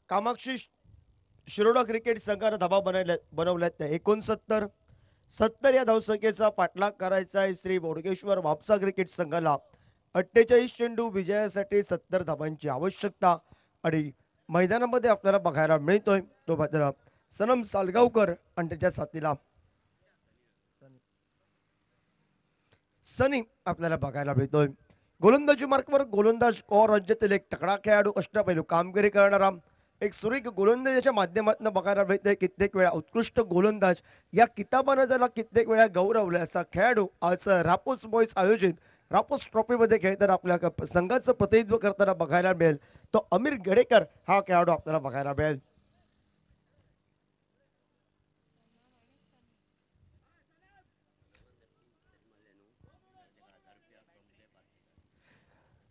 Kamakshi Shiroda cricket संघानं धाबा बनवल्यात 69-70 या धावसंख्येचा पाठलाग करायचा आहे श्री बोडगेश्वर म्हापसा क्रिकेट संघाला. 48 चेंडू विजयासाठी 70 धाबांची आवश्यकता आणि मैदानामध्ये आपल्याला बघायला मिळतोय तो मात्र सनम सालगावकर आणि त्याच्या साथीला सनी आपल्याला बघायला मिळतोय. गोलंदाजी मार्कवर गोलंदाज राज्यातील एक तगडा खेळाडू अष्टपैलू कामगिरी करणारा एक सुरेख गोलंदाजाच्या माध्यमातून बघायला मिळतोय. कित्येक वेळा उत्कृष्ट गोलंदाज या किताबानं ज्याला कित्येक वेळा गौरवलं असा खेळाडू आज रापोस बॉईज आयोजित रापोस ट्रॉफीमध्ये खेळताना आपल्या संघाचं प्रतिनिधित्व करताना बघायला मिळेल. तो अमीर गडेकर हा खेळाडू आपल्याला बघायला मिळेल.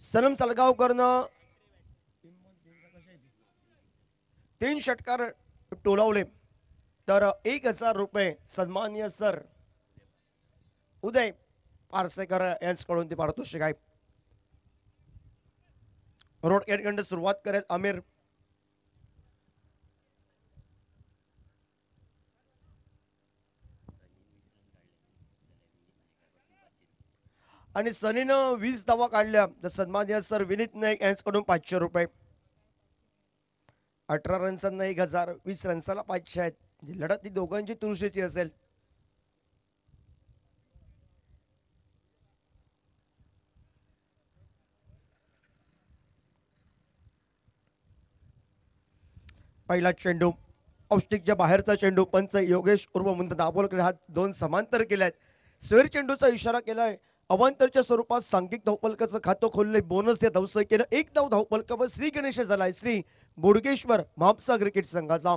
सनम सालगावकरनं 3 षटकार टोलावले तर 1000 रुपये सन्माननीय सर उदय पारसेकर यांच्याकडून ते पारितोषिक आहे. रोड एंडकडे सुरुवात करेल आमिर. आणि सनीनं 20 धावा काढल्या तर सन्माननीय सर विनीत नाईक यांच्याकडून 500 रुपये. 18 रन्सांना 1000, 20 रन्साला 500 आहेत. लढत ती दोघांची तुळशीची असेल. पहिला चेंडू औष्टिकच्या बाहेरचा चेंडू पंच योगेश उर्फ मुंद दाभोलकर हा 2 समांतर केल्यात. स्वेर चेंडूचा इशारा केलाय. अवांतरच्या स्वरूपात सांघिक धावफलकाचं खातं खोलले. बोनस या धावसंख्येनं 1 धाव धावफलकावर श्री गणेश झालाय श्री बोडगेश्वर म्हापसा क्रिकेट संघाचा.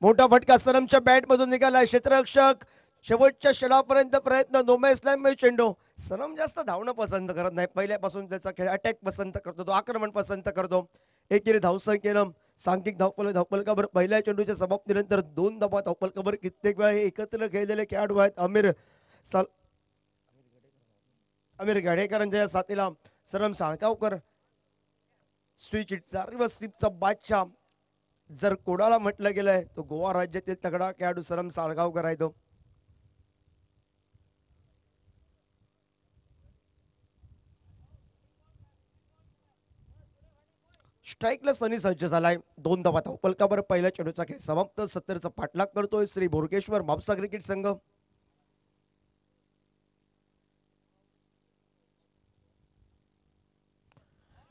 मोठा फटका सनमच्या बॅट मधून निघालाय. क्षेत्ररक्षक शेवटच्या षडापर्यंत प्रयत्न नोमॅसलॅम चेंडू. सनम जास्त धावणं पसंत करत नाही. पहिल्यापासून त्याचा खेळ अटॅक पसंत करतो, तो आक्रमण पसंत करतो. एकेरी धावसंख्येनं सांघिक धावफलकावर पहिल्या चेंडूच्या समाप्तीनंतर 2 धावा धावफलकावर कित्येक वेळा एकत्र खेळलेले खेळाडू आहेत. अमीर गाडेकरांच्या साथीला सनम साळगावकर स्विचिटचा रिवर्सिपचा बादशाह जर कोणाला म्हटलं गेलंय तो गोवा राज्यातील तगडा खेळाडू सनम साळगावकर आहे. तो स्ट्राईकला सनी सज्ज झालाय. 2 धावा धावफलकावर पहिल्या चेंडूचा खेळ समाप्त. 70चा पाठलाग करतोय श्री बोरगेश्वर म्हापसा क्रिकेट संघ.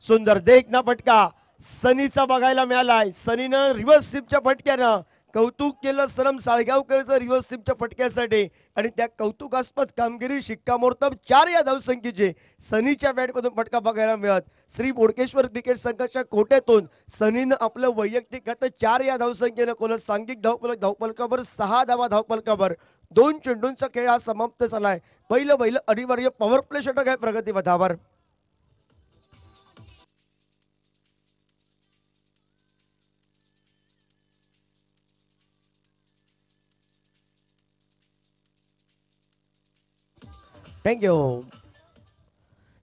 सुंदर देखना फटका सनीचा बघायला मिळालाय. सनीनं रिव्हर्स स्लिपच्या फटक्यानं कौतुक केलं सनम साळगावकरचं रिव्हर्स स्लिपच्या फटक्यासाठी आणि त्या कौतुकास्पद कामगिरी शिक्कामोर्तब 4 या धावसंख्येचे सनीच्या बॅटमधून फटका बघायला मिळत. श्री बोडकेश्वर क्रिकेट संघाच्या कोट्यातून सनीनं आपलं वैयक्तिक खातं 4 या धावसंख्येनं खोलत. सांघिक धावफलकावर 6 धावा धावफलकावर 2 चेंडूंचा खेळ हा समाप्त झालाय. पहिलं अनिवार्य पॉवर प्ले षटक आहे प्रगती पथावर. थँक्यू.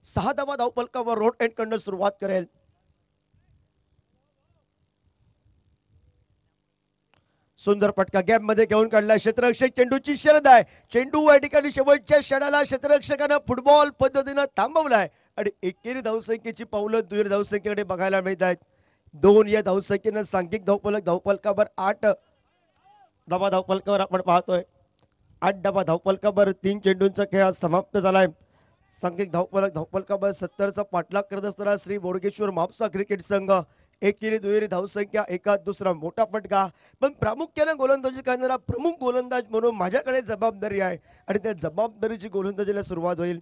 6 धावा धावफलकावर रोड एंड कडनं सुरुवात करेल. सुंदर फटका गॅप मध्ये घेऊन काढला. क्षेत्ररक्षक चेंडूची शर्यत आहे. चेंडू या ठिकाणी शेवटच्या क्षणाला क्षेत्ररक्षकानं फुटबॉल पद्धतीनं थांबवलाय आणि एकेरी धावसंख्येची पावलं दुहेरी धावसंख्येकडे बघायला मिळत आहेत. 2 या धावसंख्येनं सांघिक धावफलकावर 8 धावा धावफलकावर आपण पाहतोय. 8 धावा धावफलकावर 3 चेंडूंचा खेळ समाप्त झालाय. सांघिक धावफलकावर 70चा पाठलाग करत असताना श्री बोडगेश्वर म्हापसा क्रिकेट संघ एकेरी दुहेरी धावसंख्या एकात दुसरा मोठा फटका. पण प्रामुख्याने गोलंदाजी करणारा प्रमुख गोलंदाज म्हणून माझ्याकडे जबाबदारी आहे आणि त्या जबाबदारीची गोलंदाजीला सुरुवात होईल.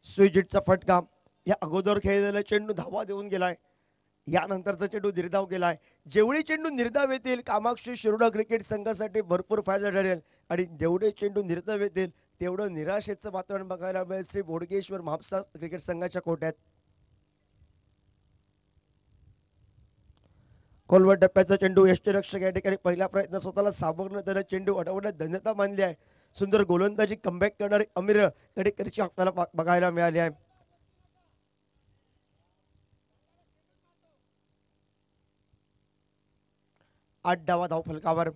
स्विजिटचा फटका. या अगोदर खेळलेला चेंडू धावा देऊन गेलाय. यानंतरचा चेंडू निर्धाव गेलाय. जेवढे चेंडू निर्धाव येतील कामाक्षी शिरोडा क्रिकेट संघासाठी भरपूर फायदा ठरेल आणि जेवढे चेंडू निर्धाव येतील तेवढं निराशेचं वातावरण बघायला मिळेल श्री बोडगेश्वर म्हापसा क्रिकेट संघाच्या कोट्यात. खोलवर टप्प्याचा चेंडू यष्टीरक्षक या ठिकाणी पहिला प्रयत्न स्वतःला सावरण्यात त्याला चेंडू अडवण्यात धन्यता मानली आहे. सुंदर गोलंदाजी कमबॅक करणारे अमीर या ठिकाणी आपल्याला बघायला मिळाली आहे. आठ धावा धावफलकावर.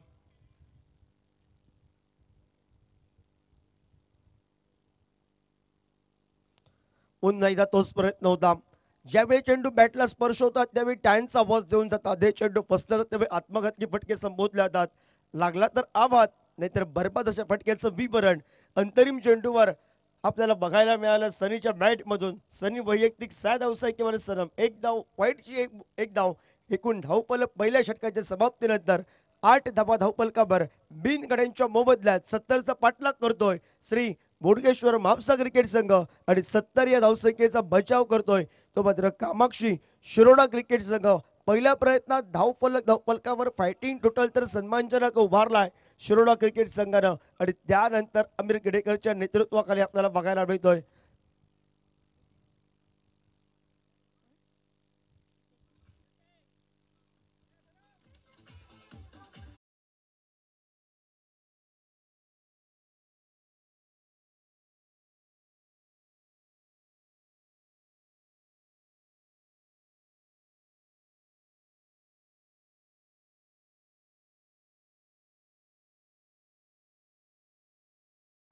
पुन्हा एकदा तोच प्रयत्न होता. ज्यावेळी चेंडू बॅटला स्पर्श होतात त्यावेळी टायनचा आवाज देऊन जातात. हे चेंडू फसला तर त्यावेळी आत्मघातकी फटके संबोधले जातात. लागला तर आवाज, नाहीतर बरबाद अशा फटक्याचं विवरण अंतरिम चेंडूवर आपल्याला बघायला मिळालं. सनीच्या बॅट मधून सनी वैयक्तिक 6 धावसंख्येवर सरम 1 धाव वाईटची एक धाव. एकूण धावफलक पहिल्या षटकाच्या समाप्तीनंतर 8 धावा धावफलकावर बिनगड्यांच्या मोबदल्यात 70चा पाठलाग करतोय श्री बोडगेश्वर म्हापसा क्रिकेट संघ आणि 70 या धावसंख्येचा बचाव करतोय तो मात्र कामाक्षी शिरोडा क्रिकेट संघ. पहिल्या प्रयत्नात धावफलकावर फायटिंग टोटल तर सन्मानजनक उभारलाय शिरोडा क्रिकेट संघानं आणि त्यानंतर अमीर केडेकरच्या नेतृत्वाखाली आपल्याला बघायला मिळतोय.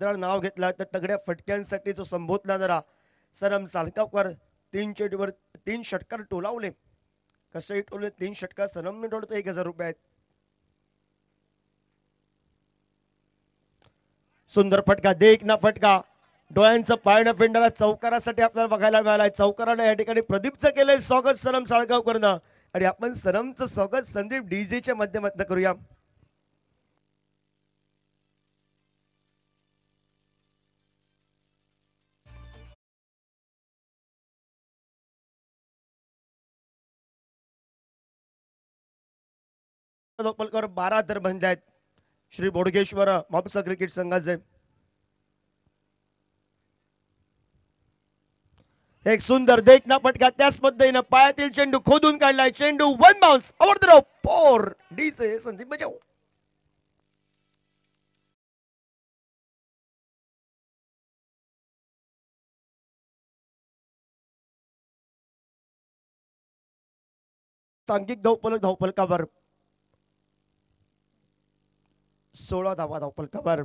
नाव घेतला तर तगड्या फटक्यांसाठी जो संबोधला जरा सरम साळगावकर 3 चेंडूवर 3 षटकार टोलावले. कसे टोलले 3 षटकार सनमने टोलतो 1000 रुपये. सुंदर फटका देख ना फटका डोळ्यांचं पाळणं फेंडाला चौकारासाठी आपल्याला बघायला मिळालाय. चौकाराने या ठिकाणी प्रदीपचं केलंय स्वागत सरम साळगावकरनं आणि आपण सरमचं स्वागत संदीप डीजेच्या माध्यमातून करूया. धावफलकावर 12 तर बनले आहेत श्री बोडगेश्वर म्हापसा क्रिकेट संघाचे. एक सुंदर देखना फटका त्याच पद्धतीनं पायातील चेंडू खोदून काढलाय. चेंडू 1 बाउन्स ओव्हर द रोप 4 डीचे संदीप बजाव. सांघिक धावफलकावर 16 धावा धावफलकावर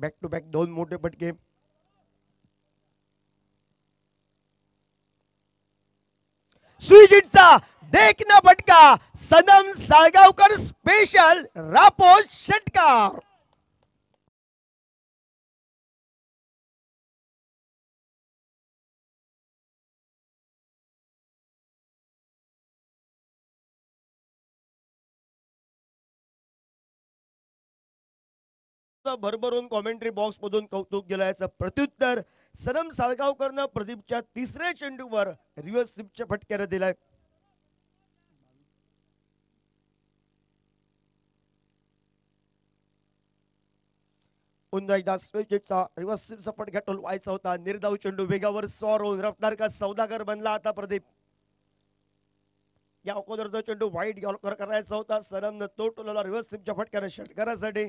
बॅक टू बॅक 2 मोठे फटके. स्वीजिटचा देखना फटका सनम साळगावकर स्पेशल रापो षटकार. भरभरून कॉमेंट्री बॉक्स मधून कौतुक केलं. याचं प्रत्युत्तर सनम साळगावकरनं प्रदीपच्या 3ऱ्या चेंडूवर रिव्हर्स स्वीपच्या फटक्याने दिलाय. पुन्हा एकदा स्वीजिटचा रिव्हर्स स्वीपचा फटका टोलवायचा होता. निर्धाव चेंडू वेगावर स्वार होऊन रफ्तार का सौदागर बनला आता प्रदीप. या अगोदरचा चेंडू वाईट करायचा होता. सरमनं तो टोलवला रिव्हर्स स्वीपच्या फटक्याने षटकारासाठी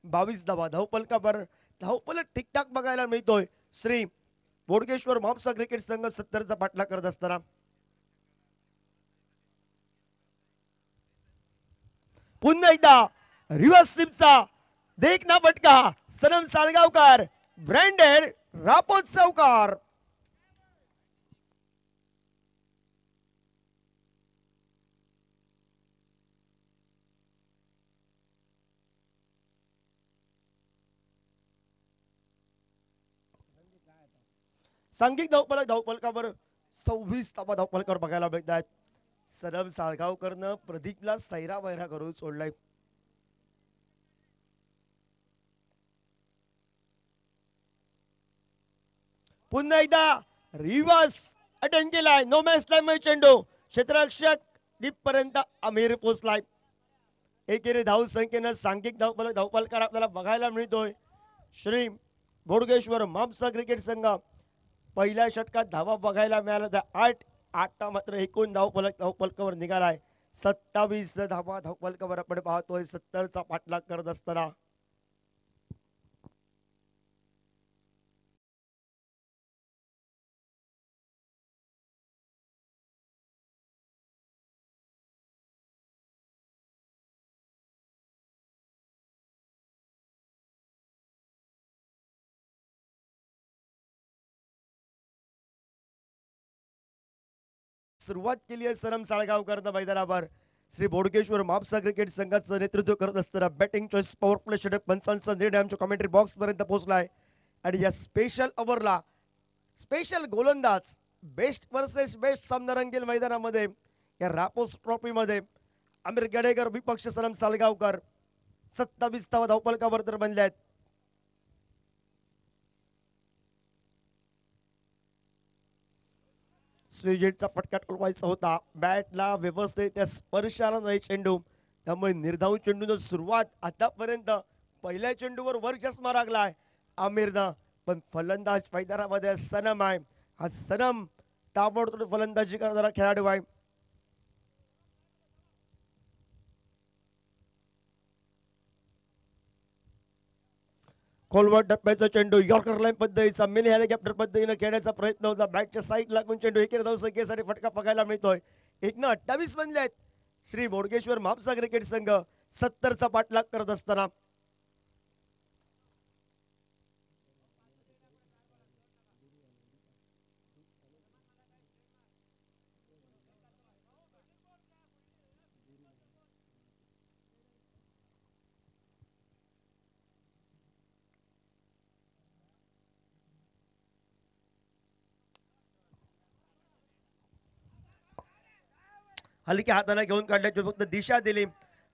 22 धावा धावफलकावर. धावफलक ठीकठाक बघायला मिळतोय श्री बोडगेश्वर म्हापसा क्रिकेट संघ 70चा पाठलाग करत असताना. पुन्हा एकदा रिव्हर्स स्वीपचा देखना फटका सनम साळगावकर ब्रँडेड रापोत चौकार. सांघिक धावफलकावर 26 धावा धावफलकावर बघायला मिळतात. सनम साळगावकरनं प्रदीपला सैरा वैरा करून सोडलाय. पुन्हा एकदा रिव्हर्स अटेंड केलाय. नो मॅच लाईन चेंडू क्षेत्ररक्षक दीप पर्यंत अमीर पोहोचलाय. एकेरी धाव संख्येनं सांघिक धावफलकार आपल्याला बघायला मिळतोय. श्री बोडगेश्वर म्हापसा क्रिकेट संघ पहिल्या षटकात धावा बघायला मिळाल्या तर 8 मात्र एकूण धावफलकावर निघालाय. 27 धावा धावफलकावर आपण पाहतोय 70चा पाठलाग करत असताना सुरुवात केली आहे सरम साळगावकर मैदानावर श्री बोडकेश्वर म्हापसा क्रिकेट संघाचं नेतृत्व करत असताना बॅटिंग चॉईस पॉवर प्ले षटक पंचांचा निर्णय आमच्या कमेंट्री बॉक्स पर्यंत पोहोचलाय आणि या स्पेशल ओव्हरला स्पेशल गोलंदाज बेस्ट वर्सेस बेस्ट सामना रंगील मैदानामध्ये या रापोस ट्रॉफी मध्ये आमिर गडेकर विपक्ष सरम साळगावकर 27 धावा धावफलकावर तर बनले आहेत. स्विजिटचा फटका टोलवायचा होता बॅटला व्यवस्थित त्या स्पर्शाला नाही चेंडू त्यामुळे निर्धाव चेंडून सुरुवात आतापर्यंत पहिल्या चेंडूवर वर चष्मा लागलाय आमिरनं पण फलंदाज मैदानामध्ये सनम आहे. हा सनम ताबडतोब फलंदाजी करणारा खेळाडू आहे. खोलवर टप्प्याचा चेंडू यॉर्कर लाईन पद्धतीचा मिनी हेलिकॉप्टर पद्धतीने खेळण्याचा प्रयत्न होता बॅटच्या साईड लागून चेंडू एकेरी धावसंख्येसाठी फटका बघायला मिळतोय. 1/28 बनले आहेत श्री बोडकेश्वर म्हापसा क्रिकेट संघ 70चा पाठलाग करत असताना हलक्या हाताने घेऊन काढल्याची फक्त दिशा दिली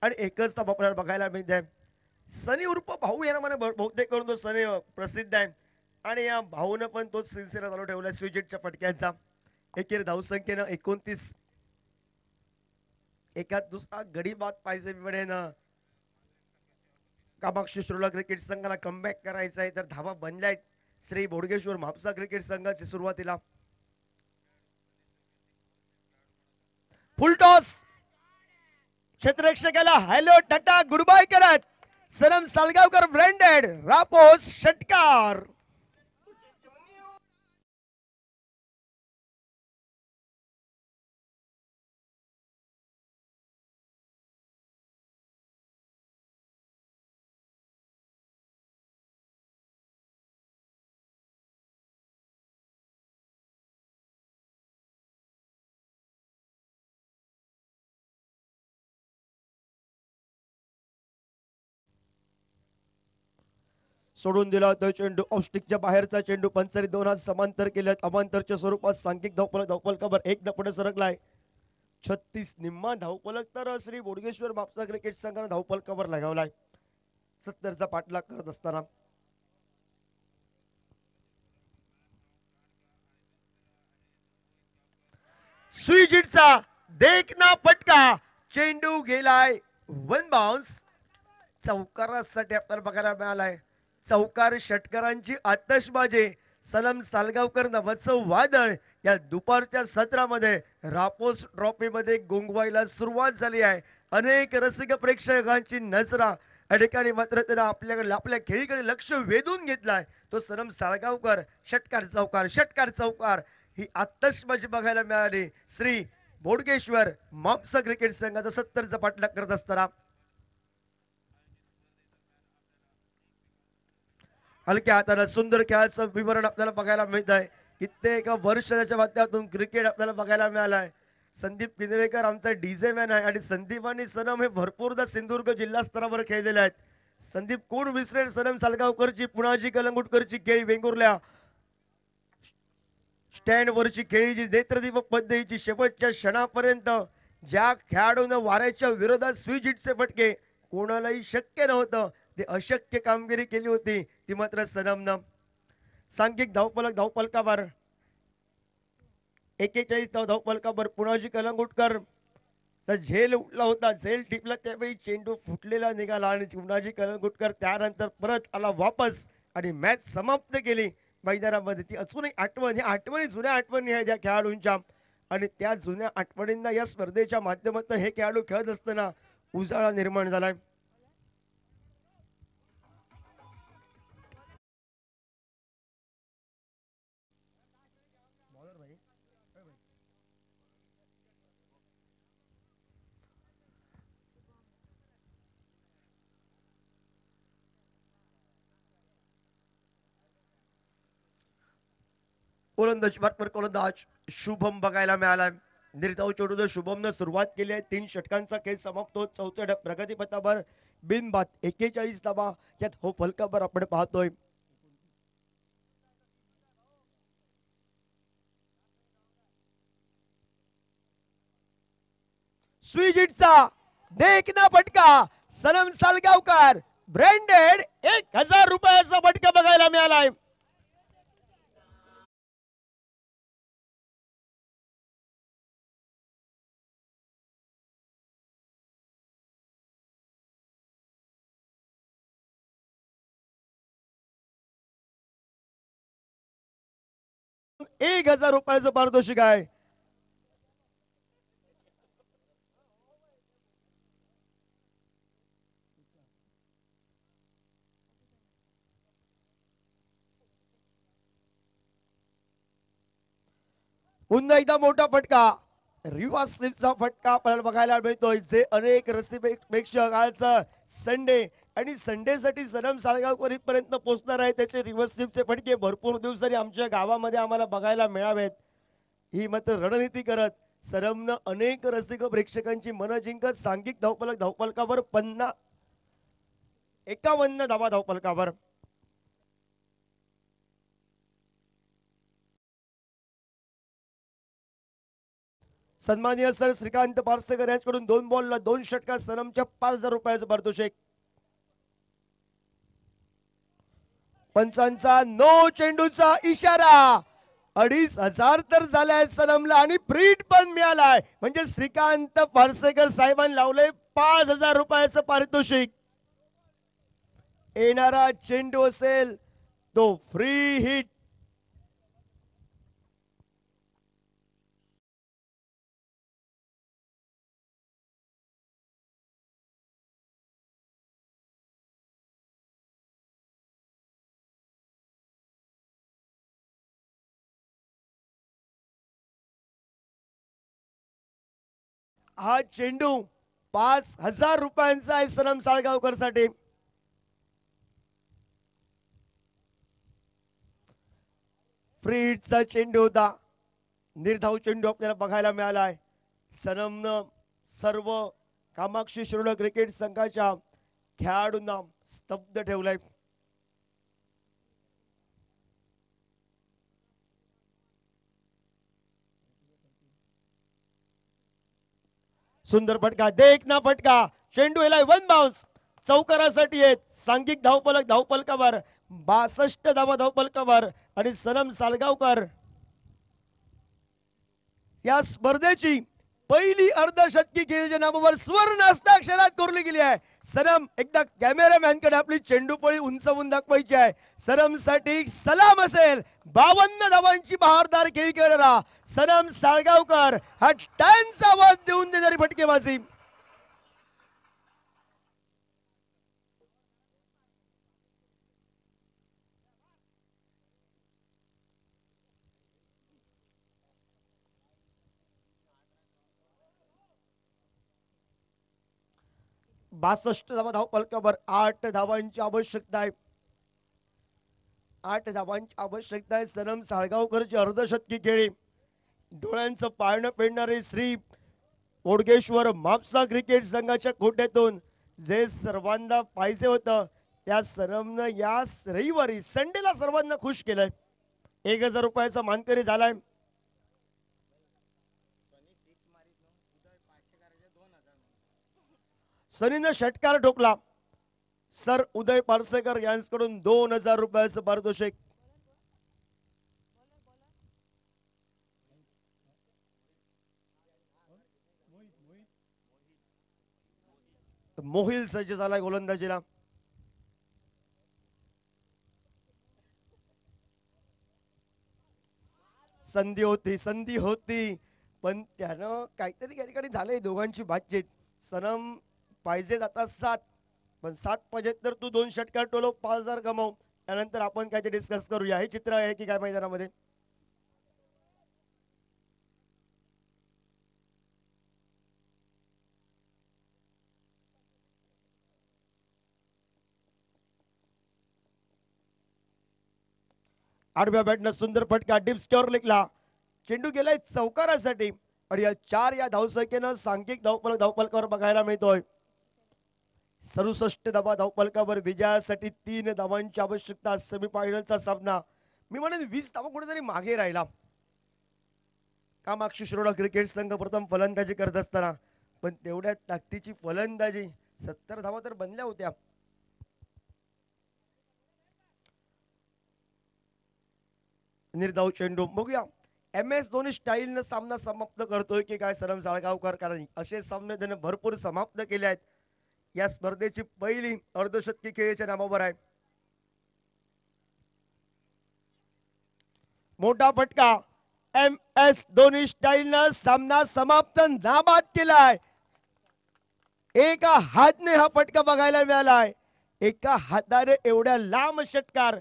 आणि एकच धाव आपल्याला बघायला मिळते. सनी उर्फ भाऊ यांना मला बहुतेक करून तो सनी प्रसिद्ध आहे आणि या भाऊनं पण तोच सिलसिला चालू ठेवला स्विजिटच्या फटक्यांचा. एकेरी धावसंख्येनं 29 एकात दुसरा गडी बाद पाहिजे वेळेनं कामाक्षी श्रोला क्रिकेट संघाला कमबॅक करायचा आहे तर धावा बनल्या आहेत श्री बोडकेश्वर म्हापसा क्रिकेट संघाची. सुरुवातीला फुल टॉस क्षेत्ररक्षकाला हॅलो टाटा गुड बाय करत सरम साळगावकर ब्रँडेड रापोस षटकार. सोडून दिला तो चेंडू औष्टिकच्या बाहेरचा चेंडू पंचरी 2 हात समांतर केल्यात अमांतरच्या स्वरूपात सांघिक धावफलकावर एक पुढे सरकलाय. 36 निम्मा धावफलक तर श्री बोडकेश्वर म्हापसा क्रिकेट संघाने धावफलकावर लगावलाय 70चा पाठलाग करत असताना स्विजिटचा देखना फटका चेंडू गेलाय वन बाउन्स. चौकारासाठी आपल्याला बघायला मिळालाय. चौकार षटकारांची आतषबाजी सलम साळगावकर नावाचं वादळ या दुपारच्या सत्रामध्ये रापोस ट्रॉफी मध्ये गुंगवायला सुरुवात झाली आहे. अनेक रसिक प्रेक्षकांची नजरा या ठिकाणी मात्र त्यानं आपल्या खेळीकडे लक्ष वेधून घेतलाय. तो सलम साळगावकर षटकार चौकार ही आतषबाजी बघायला मिळाली श्री बोडकेश्वर म्हापसा क्रिकेट संघाचा 70चा पाठलाग करत असताना हलक्या हाताने सुंदर खेळाचं विवरण आपल्याला बघायला मिळत आहे. कित्येक वर्षाच्या माध्यमातून क्रिकेट आपल्याला बघायला मिळालाय. संदीप किंजरेकर आमचा डीजे मॅन आहे आणि संदीप आणि सनम हे भरपूरदा सिंधुदुर्ग जिल्हा स्तरावर खेळलेले आहेत. संदीप कोण विसरेल सनम साळगावकरची पुणाजी कलंगुटकरची खेळी वेंगुर्ल्या स्टँड वरची खेळी जी नेत्रदीप पद्धतीची शेवटच्या क्षणापर्यंत ज्या खेळाडूंना वाऱ्याच्या विरोधात स्विजिटचे फटके कोणालाही शक्य नव्हतं ते अशक्य कामगिरी केली होती ती मात्र सनमनं. सांघिक धावफलकावर 41 धावफलकावर पुणाजी कलंगुटकर झेल उठला होता. झेल टिपला त्यावेळी चेंडू फुटलेला निघाला आणि पुणाजी कलंगुटकर त्यानंतर परत आला वापस आणि मॅच समाप्त केली मैदानामध्ये. ती अजूनही आठवणी जुन्या आठवणी आहेत या खेळाडूंच्या आणि त्या जुन्या आठवणींना या स्पर्धेच्या माध्यमातून हे खेळाडू खेळत असताना उजाळा निर्माण झालाय. गोलंदाज बॅटवर गोलंदाज शुभम बघायला मिळालाय. निर्धाव चेंडूने शुभमनं सुरुवात केली आहे. 3 षटकांचा खेळ समाप्त होत चौथ्या प्रगतीपथावर बिनबाद 41 धावा यात हो फलकावर आपण पाहतोय. स्वीजिटचा देखना फटका सनम सालगावकर ब्रँडेड 1000 रुपयाचा फटका बघायला मिळालाय. ₹1000 पारितोषिक आहे. पुन्हा एकदा मोठा फटका रिव्हर्स स्लिपचा फटका आपल्याला बघायला मिळतोय. जे अनेक रस्सीपेक्षा आज संडे आणि संडे साठी सनम साळगावकर इथपर्यंत पोहोचणार आहे. त्याचे रिव्हर्स स्लिपचे फटके भरपूर दिवसांनी आमच्या गावामध्ये आम्हाला बघायला मिळावेत ही मात्र रणनीती करत सनमनं अनेक रसिक प्रेक्षकांची मन जिंकत सांघिक धावपलकावर 51 धावा धावपलकावर. सन्माननीय सर श्रीकांत पार्सेकर यांच्याकडून 2 बॉलला 2 षटकार सनमच्या 5000 रुपयाचं पारितोषिक. पंचांचा नो चेंडूचा इशारा 2500 तर झालाय सनमला आणि प्रीट पण मिळालाय. म्हणजे श्रीकांत पार्सेकर साहेबांनी लावले 5000 रुपयाचं पारितोषिक. येणारा चेंडू असेल तो फ्री हिट. हा चेंडू 5000 रुपयांचा आहे सनम साळगावकर साठी. फ्री हिटचा चेंडू होता. निर्धाव चेंडू आपल्याला बघायला मिळालाय. सनमनं सर्व कामाक्षी शिरोडा क्रिकेट संघाच्या खेळाडूंना स्तब्ध ठेवलंय. सुंदर फटका देखना फटका चेंडू येलाय 1 बाउन्स चौकारासाठी आहेत. सांघिक धावपलकावर 62 धावा धावपलकावर आणि सनम साळगावकर या स्पर्धेची पहिली अर्धशतकी खेळीच्या नावावर स्वर्ण हस्ताक्षरात कोरली गेली आहे. सनम एकदा कॅमेरामॅनकडे आपली चेंडूपळी उंचावून दाखवायची आहे. सनम साठी सलाम असेल. 52 धावांची बहारदार खेळी खेळणारा सनम साळगावकर हा टाळ्यांचा आवाज देऊन देणारी फटकेबाजी. बासष्ट धावा धावपलकावर 8 धावांची आवश्यकता आहे. 8 धावांची आवश्यकता आहे. सनम साळगावकरची अर्धशतकी खेळी डोळ्यांचं पाळणं फेडणारे श्री ओडगेश्वर म्हापसा क्रिकेट संघाच्या कोट्यातून जे सर्वांना पाहिजे होतं त्या सनमनं या रविवारी संडेला सर्वांना खुश केलंय. 1000 रुपयाचा मानकरी झालाय. सनीनं षटकार ठोकला. सर उदय पार्सेकर यांच्याकडून 2000 रुपयाचं पारितोषिक. मोहिल सज्ज झालाय गोलंदाजीला. संधी होती पण त्यानं काहीतरी या ठिकाणी झालंय दोघांची बातचीत. सनम पाहिजेत आता 7, पण 7 पाहिजेत तर तू 2 षटकार टोलव, 5,000 कमव. त्यानंतर आपण काय ते डिस्कस करूया. हे चित्र आहे की काय मैदानामध्ये. आडव्या बॅटनं सुंदर फटका डीप स्कोअर लिखला. चेंडू गेलाय चौकारासाठी आणि या 4 या धावसंख्येनं सांघिक धावफलकावर बघायला मिळतोय. 67 धावा धावफलकावर विजयासाठी 3 धावांची आवश्यकता. सेमीफायनलचा सामना मी म्हणेन 20 धावा कुठेतरी मागे राहिला. कामाक्षी शिरोडा क्रिकेट संघ प्रथम फलंदाजी करत असताना पण तेवढ्या ताकदीची फलंदाजी 70 धावा तर बनल्या होत्या. निर्धाव चेंडू बघूया MS धोनी स्टाईलनं सामना समाप्त करतोय की काय सरम साळगावकर, कारण असे सामने त्याने भरपूर समाप्त केले आहेत. या स्पर्धेची पहिली अर्धशतकी खेळीच्या नामावर आहे. मोठा फटका MS धोनी स्टाईलनं सामना समाप्त नाबाद केलाय. एका हातने हा फटका बघायला मिळालाय. एका हाताने एवढ्या लांब षटकार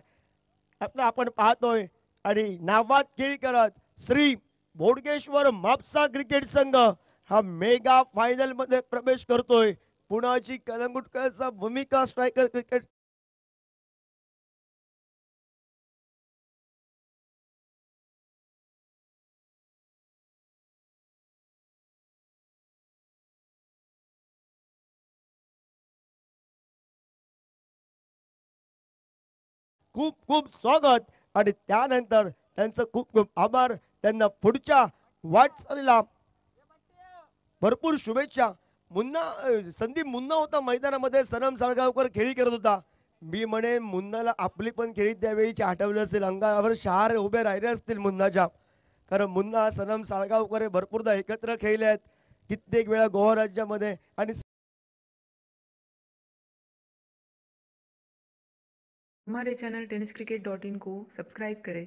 आपण पाहतोय आणि नाबाद खेळी करत श्री बोडगेश्वर म्हापसा क्रिकेट संघ हा मेगा फायनल मध्ये प्रवेश करतोय. पुण्याची कलंगुटकरचा भूमिका स्ट्रायकर क्रिकेट खूप खूप स्वागत आणि त्यानंतर त्यांचं खूप खूप आभार. त्यांना पुढच्या वाटचालीला भरपूर शुभेच्छा. संदीप मुन्ना होता मैदानामध्ये. सनम साळगावकर खेळी करत होता. मी म्हणे मुन्नाला आपली पण खेळी त्यावेळीची आठवलं असेल. अंगावर शहारे उभे राहिले असतील मुन्नाच्या, कारण मुन्ना सनम साळगावकर भरपूरदा एकत्र खेळले आहेत कित्येक वेळा गोवा राज्यामध्ये. आणि हमारे चैनल tenniscricket.in को सब्सक्राइब करें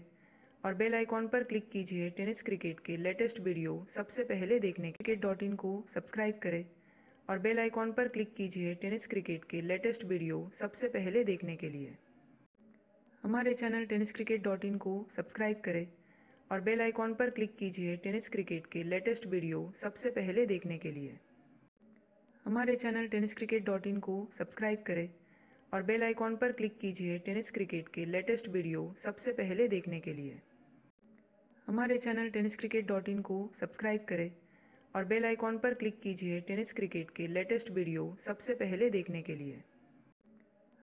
और बेल आइकॉन पर क्लिक कीजिए टेनिस क्रिकेट के लेटेस्ट वीडियो सबसे पहले देखने के cricket.in को सब्सक्राइब करें और बेल आइकॉन पर क्लिक कीजिए टेनिस क्रिकेट के लेटेस्ट वीडियो सबसे पहले देखने के लिए। हमारे चैनल tenniscricket.in को सब्सक्राइब करें और बेल आइकॉन पर क्लिक कीजिए टेनिस क्रिकेट के लेटेस्ट वीडियो सबसे पहले देखने के लिए। हमारे चैनल tenniscricket.in को सब्सक्राइब करें और बेल आइकॉन पर क्लिक कीजिए टेनिस क्रिकेट के लेटेस्ट वीडियो सबसे पहले देखने के लिए। हमारे चैनल tenniscricket.in को सब्सक्राइब करें और बेल आइकॉन पर क्लिक कीजिए टेनिस क्रिकेट के लेटेस्ट वीडियो सबसे पहले देखने के लिए।